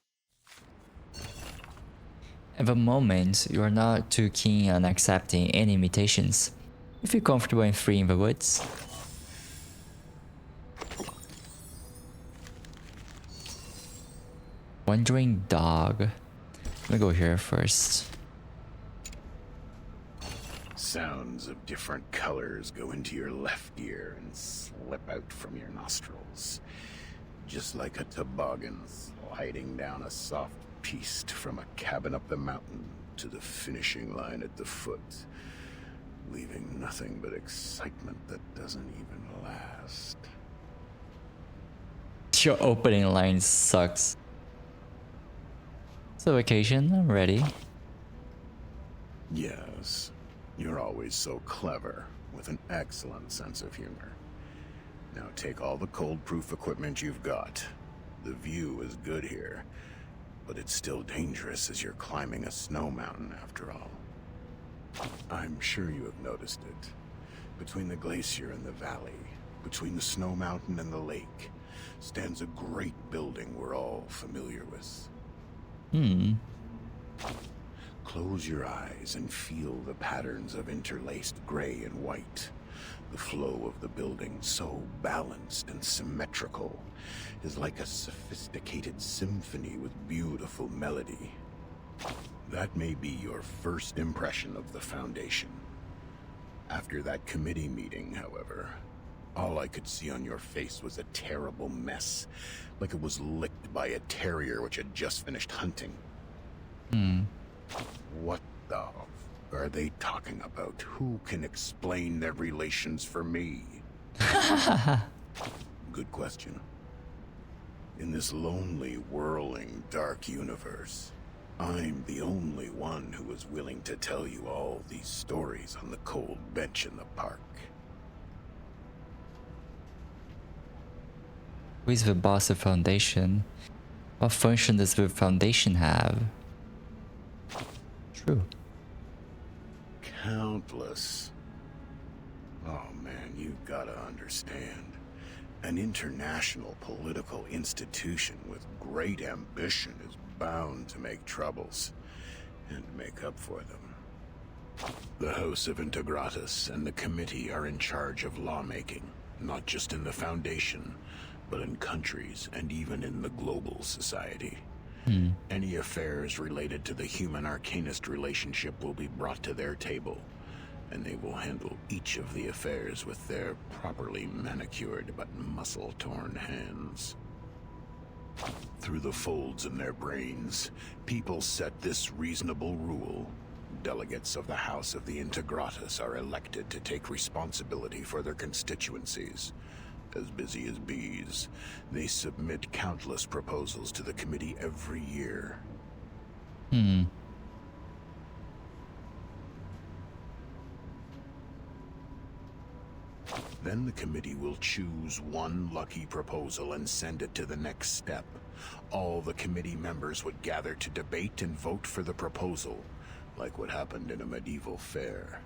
At the moment, you are not too keen on accepting any invitations. You feel comfortable and free in the woods. Wandering dog. Let me go here first. Sounds of different colors go into your left ear and slip out from your nostrils. Just like a toboggan sliding down a soft piste from a cabin up the mountain to the finishing line at the foot, leaving nothing but excitement that doesn't even last. Your opening line sucks. So vacation, I'm ready. Yes, you're always so clever, with an excellent sense of humor. Now take all the cold-proof equipment you've got. The view is good here, but it's still dangerous as you're climbing a snow mountain after all. I'm sure you have noticed it. Between the glacier and the valley, between the snow mountain and the lake, stands a great building we're all familiar with. Close your eyes and feel the patterns of interlaced gray and white. The flow of the building, so balanced and symmetrical, is like a sophisticated symphony with beautiful melody. That may be your first impression of the Foundation. After that committee meeting, however, all I could see on your face was a terrible mess, like it was licked by a terrier which had just finished hunting. What the are they talking about? Who can explain their relations for me? Good question. In this lonely, whirling, dark universe, I'm the only one who is willing to tell you all these stories on the cold bench in the park. Who is the boss of Foundation? What function does the Foundation have? True. Countless. Oh man, you've gotta understand. An international political institution with great ambition is bound to make troubles, and make up for them. The House of Integratus and the Committee are in charge of lawmaking, not just in the Foundation, but in countries and even in the global society. Any affairs related to the human-arcanist relationship will be brought to their table, and they will handle each of the affairs with their properly manicured but muscle-torn hands. Through the folds in their brains, people set this reasonable rule. Delegates of the House of the Integratus are elected to take responsibility for their constituencies. As busy as bees, they submit countless proposals to the committee every year. Then the committee will choose one lucky proposal and send it to the next step. All the committee members would gather to debate and vote for the proposal, like what happened in a medieval fair.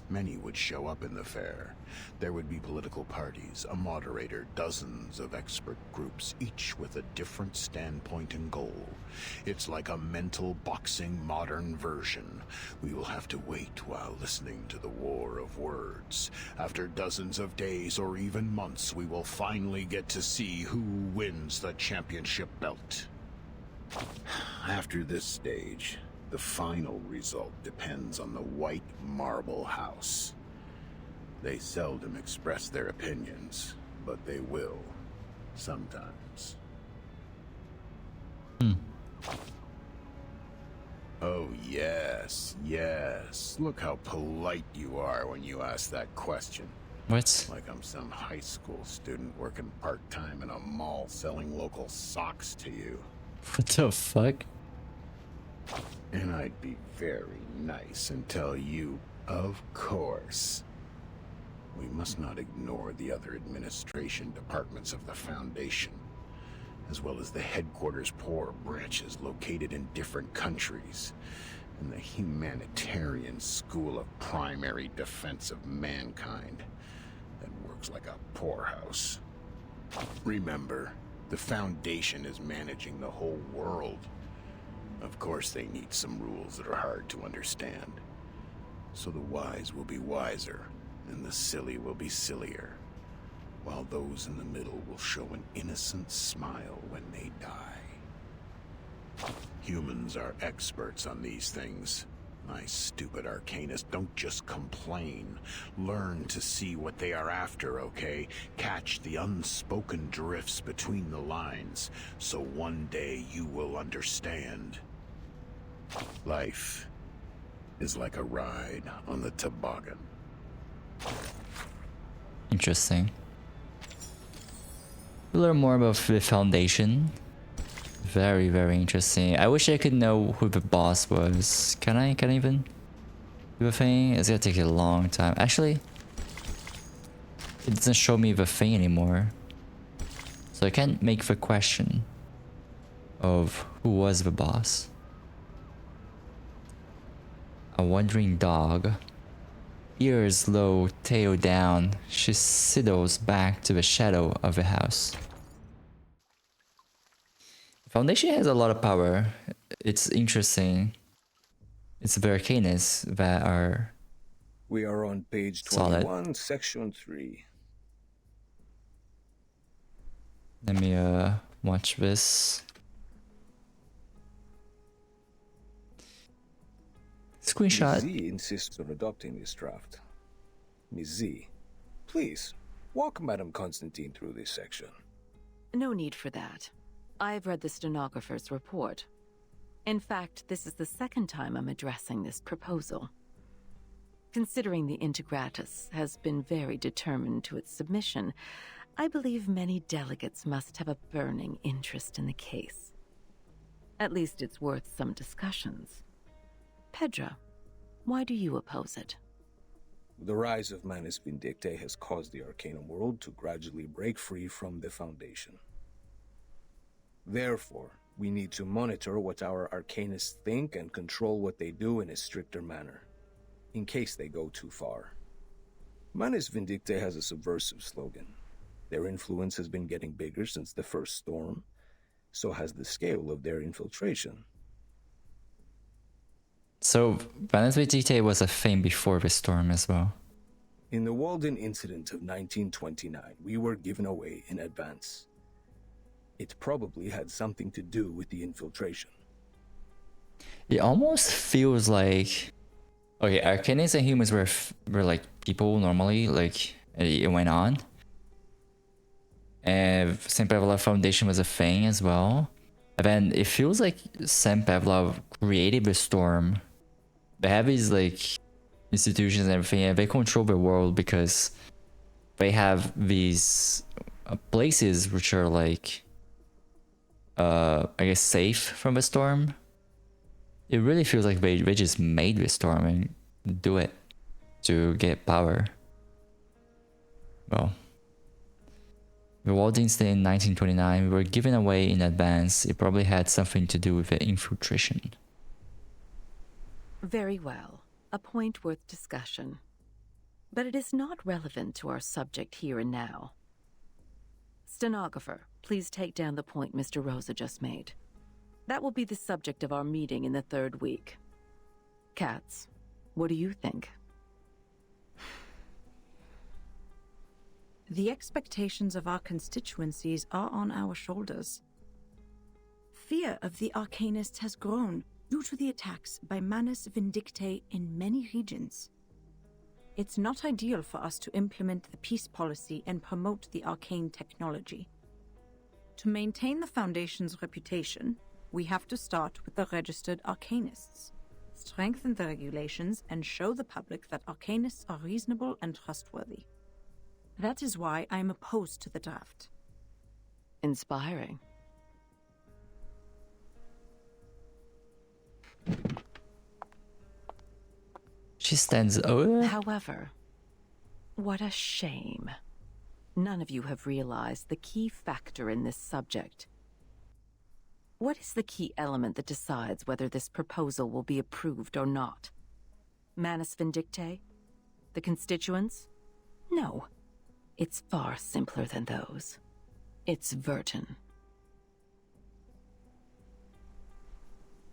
Many would show up in the fair. There would be political parties, a moderator, dozens of expert groups, each with a different standpoint and goal. It's like a mental boxing modern version. We will have to wait while listening to the war of words. After dozens of days or even months, we will finally get to see who wins the championship belt. After this stage, the final result depends on the White Marble House. They seldom express their opinions, but they will, sometimes. Oh, yes, yes. Look how polite you are when you ask that question. What? Like I'm some high school student working part-time in a mall selling local socks to you. What the fuck? And I'd be very nice and tell you, of course. We must not ignore the other administration departments of the Foundation, as well as the headquarters poor branches located in different countries, and the Humanitarian School of Primary Defense of Mankind that works like a poorhouse. Remember, the Foundation is managing the whole world. Of course, they need some rules that are hard to understand. So the wise will be wiser, and the silly will be sillier, while those in the middle will show an innocent smile when they die. Humans are experts on these things. My stupid Arcanist, don't just complain. Learn to see what they are after, okay? Catch the unspoken drifts between the lines, so one day you will understand. Life is like a ride on the toboggan. Interesting. We learn more about the Foundation. Very, very interesting. I wish I could know who the boss was. Can I even do a thing? It's gonna take a long time. Actually, it doesn't show me the thing anymore. So I can't make the question of who was the boss. A wandering dog. Ears low, tail down, she sidles back to the shadow of the house. Foundation has a lot of power. It's interesting. It's the Arcanists that are... We are on page 21, solid. Section 3. Let me watch this. Screenshot. Ms. Z insists on adopting this draft. Ms. Z, please, walk Madame Constantine through this section. No need for that. I've read the stenographer's report. In fact, this is the second time I'm addressing this proposal. Considering the Integratus has been very determined to its submission, I believe many delegates must have a burning interest in the case. At least it's worth some discussions. Pedra, why do you oppose it? The rise of Manus Vindictae has caused the Arcanum world to gradually break free from the Foundation. Therefore, we need to monitor what our Arcanists think and control what they do in a stricter manner, in case they go too far. Manus Vindictae has a subversive slogan. Their influence has been getting bigger since the first storm, so has the scale of their infiltration. So, Manus Vindictae was a thing before the storm as well. In the Walden incident of 1929, we were given away in advance. It probably had something to do with the infiltration. It almost feels like... Okay, Arcanists and humans were like people normally, like it went on. And St. Pavlov Foundation was a thing as well. And then it feels like St. Pavlov created the storm. They have these like institutions and everything, and they control the world because they have these places which are like I guess safe from a storm. It really feels like they just made the storm and do it to get power. Well, the Waldings Day in 1929 were given away in advance. It probably had something to do with the infiltration. Very well. A point worth discussion. But it is not relevant to our subject here and now. Stenographer, please take down the point Mr. Rosa just made. That will be the subject of our meeting in the 3rd week. Katz, what do you think? The expectations of our constituencies are on our shoulders. Fear of the Arcanists has grown due to the attacks by Manus Vindictae in many regions. It's not ideal for us to implement the peace policy and promote the arcane technology. To maintain the Foundation's reputation, we have to start with the registered Arcanists, strengthen the regulations, and show the public that Arcanists are reasonable and trustworthy. That is why I am opposed to the draft. Inspiring. She stands over. However, what a shame. None of you have realized the key factor in this subject. What is the key element that decides whether this proposal will be approved or not? Manus Vindictae? The constituents? No. It's far simpler than those. It's Vertin.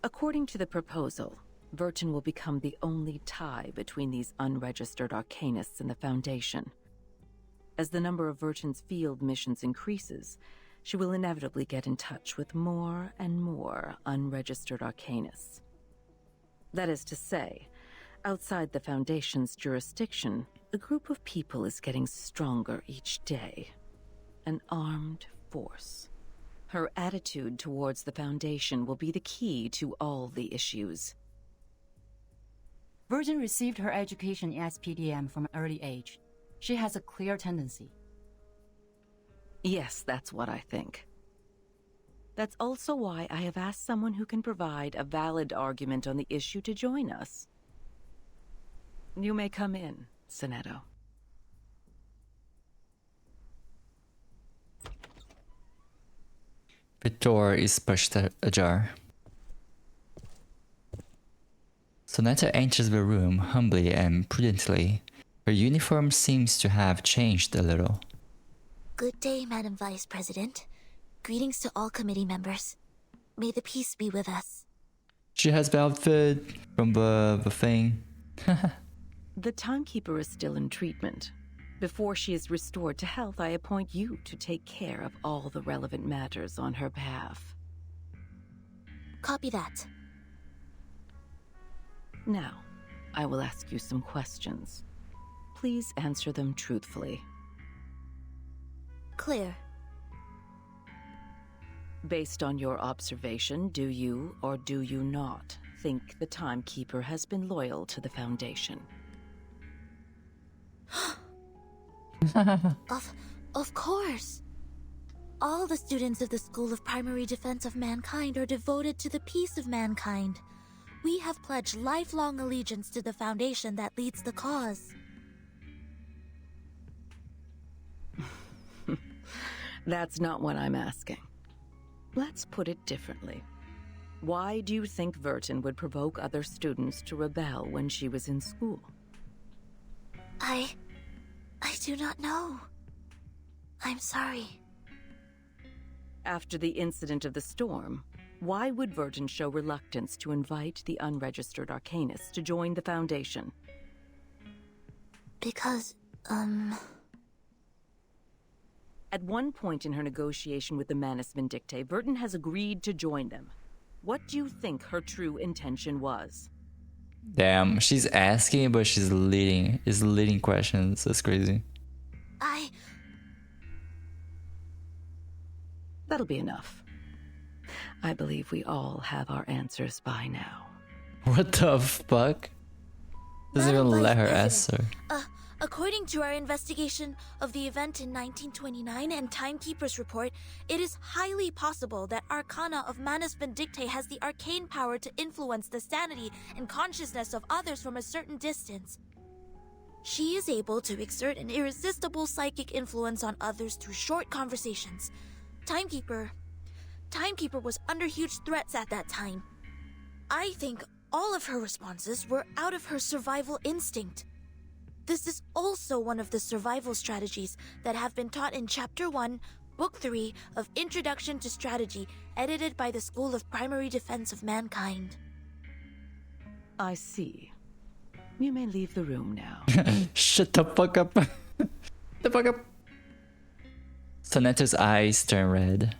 According to the proposal, Vertin will become the only tie between these unregistered Arcanists and the Foundation. As the number of Vertin's field missions increases, she will inevitably get in touch with more and more unregistered Arcanists. That is to say, outside the Foundation's jurisdiction, a group of people is getting stronger each day. An armed force. Her attitude towards the Foundation will be the key to all the issues. Vertin received her education in SPDM from an early age. She has a clear tendency. Yes, that's what I think. That's also why I have asked someone who can provide a valid argument on the issue to join us. You may come in, Sonetto. The door is pushed ajar. Sonetto enters the room humbly and prudently. Her uniform seems to have changed a little. Good day, Madam Vice President. Greetings to all committee members. May the peace be with us. She has the outfit from the thing. The timekeeper is still in treatment. Before she is restored to health, I appoint you to take care of all the relevant matters on her behalf. Copy that. Now, I will ask you some questions. Please answer them truthfully. Clear. Based on your observation, do you or do you not think the timekeeper has been loyal to the Foundation? Of course. All the students of the School of Primary Defense of Mankind are devoted to the peace of mankind. We have pledged lifelong allegiance to the Foundation that leads the cause. That's not what I'm asking. Let's put it differently. Why do you think Vertin would provoke other students to rebel when she was in school? I do not know. I'm sorry. After the incident of the storm, why would Vertin show reluctance to invite the unregistered Arcanists to join the Foundation? Because, At one point in her negotiation with the Manus Vindictae, Vertin has agreed to join them. What do you think her true intention was? Damn, she's asking, but she's leading questions. That's crazy. That'll be enough. I believe we all have our answers by now. What the fuck? Doesn't even let her answer. According to our investigation of the event in 1929 and Timekeeper's report, it is highly possible that Arcana of Manus Vindictae has the arcane power to influence the sanity and consciousness of others from a certain distance. She is able to exert an irresistible psychic influence on others through short conversations. Timekeeper was under huge threats at that time. I think all of her responses were out of her survival instinct. This is also one of the survival strategies that have been taught in Chapter 1, Book 3 of Introduction to Strategy, edited by the School of Primary Defense of Mankind. I see. You may leave the room now. Shut the fuck up. The fuck up. Soneto's eyes turn red.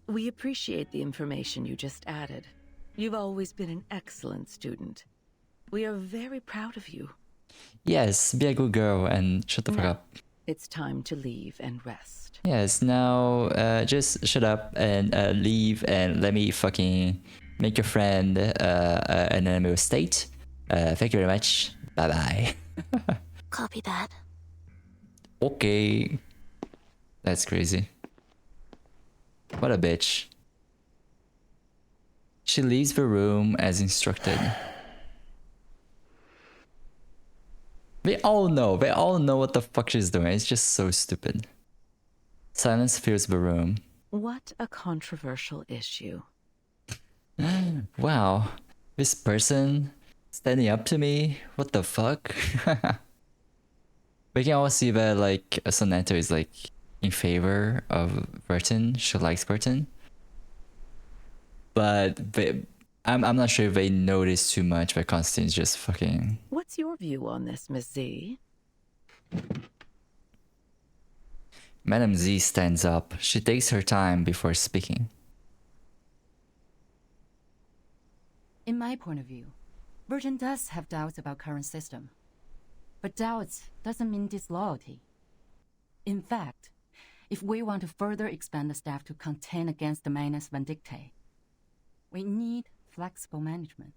We appreciate the information you just added. You've always been an excellent student. We are very proud of you. Yes, be a good girl and shut the fuck up. It's time to leave and rest. Yes, now just shut up and leave and let me fucking make your friend an enemy state. Thank you very much. Bye bye. Copy that. Okay. That's crazy. What a bitch. She leaves the room as instructed. They all know what the fuck she's doing. It's just so stupid. Silence fills the room. What a controversial issue. Wow. This person standing up to me? What the fuck? We can all see that like Soneto is like in favor of Burton. She likes Burton. But I'm not sure if they notice too much that Constantine's just fucking... What's your view on this, Miss Z? Madame Z stands up. She takes her time before speaking. In my point of view, Burton does have doubts about current system. But doubts doesn't mean disloyalty. In fact, if we want to further expand the staff to contend against the Manus Vindictae, we need flexible management.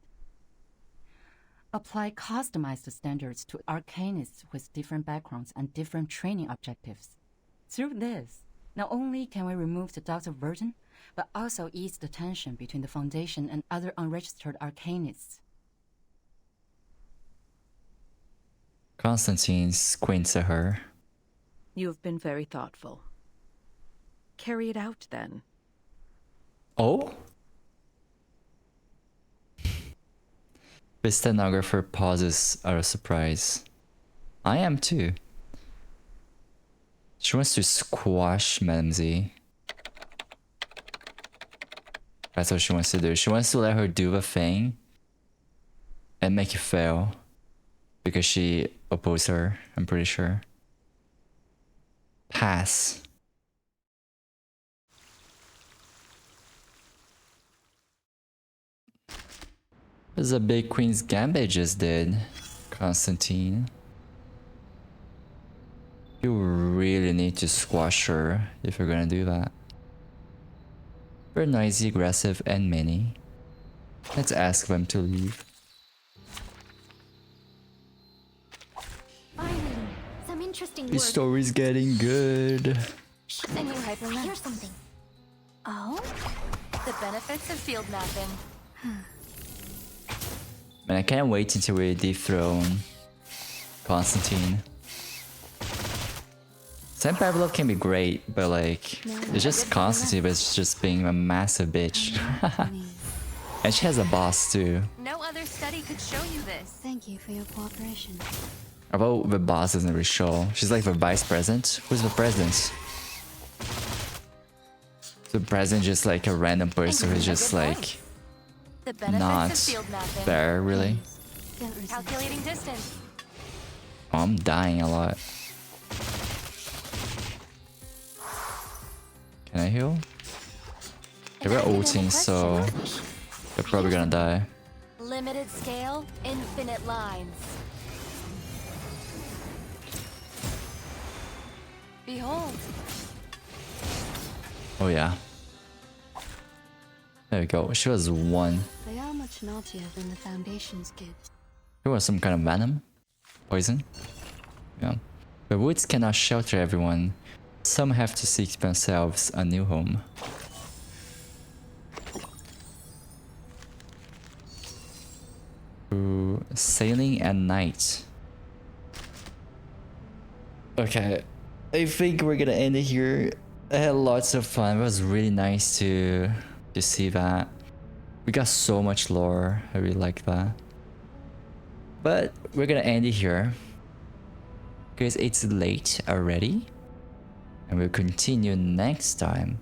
Apply customized standards to arcanists with different backgrounds and different training objectives. Through this, not only can we remove the doubts of Burton, but also ease the tension between the Foundation and other unregistered arcanists. Constantine squints at her. You've been very thoughtful. Carry it out, then. Oh? The stenographer pauses out of surprise. I am too. She wants to squash Madame Z. That's what she wants to do. She wants to let her do the thing and make it fail. Because she opposed her, I'm pretty sure. Pass. There's a big Queen's Gambit just did, Constantine. You really need to squash her if you're gonna do that. Very noisy, aggressive, and many. Let's ask them to leave. Finally, some interesting The work. story's getting good. A new hyperlink. Here's something. Oh? The benefits of field mapping. Man, I can't wait until we dethrone Constantine. Sam Pavlov can be great, but like, it's just Constantine, but it's just being a massive bitch. And she has a boss too. No other study could show you this. Thank you for your cooperation. Although the boss doesn't really show. She's like the vice president. Who's the president? The president just like a random person who's just like not there really. Calculating distance. Oh, I'm dying a lot. Can I heal? They were ulting, so they're probably gonna die. Limited scale, infinite lines. Behold. Oh yeah. There we go. She was one. They are much naughtier than the Foundation's kids. It was some kind of venom? Poison? Yeah. The woods cannot shelter everyone. Some have to seek themselves a new home. Ooh, sailing at night. Okay, I think we're gonna end it here. I had lots of fun. It was really nice to see that. We got so much lore. I really like that. But we're gonna end it here because it's late already, and we'll continue next time.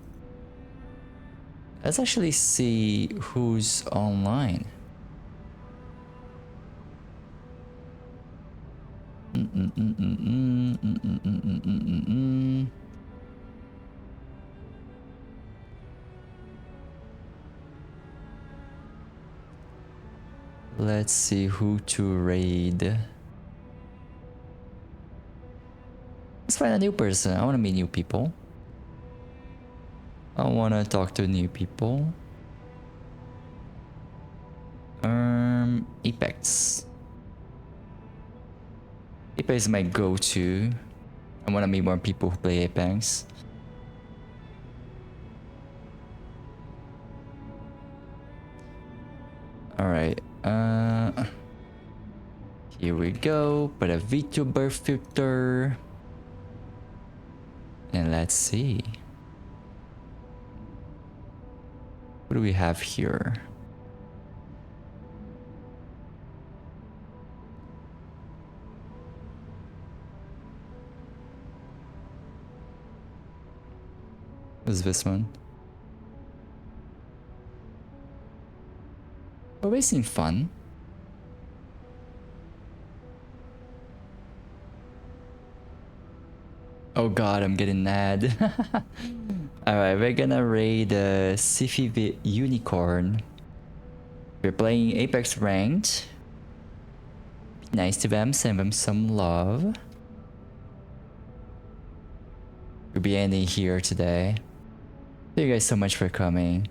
Let's actually see who's online. Let's see who to raid. Let's find a new person. I want to meet new people. I want to talk to new people. Apex. Apex is my go-to. I want to meet more people who play Apex. Alright, here we go. Put a VTuber filter. And let's see. What do we have here? What's this one? We're wasting fun. Oh god, I'm getting mad. Alright, we're gonna raid the Sifi Unicorn. We're playing Apex Ranked. Be nice to them, send them some love. We'll be ending here today. Thank you guys so much for coming.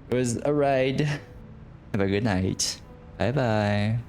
It was a ride. Have a good night. Bye bye.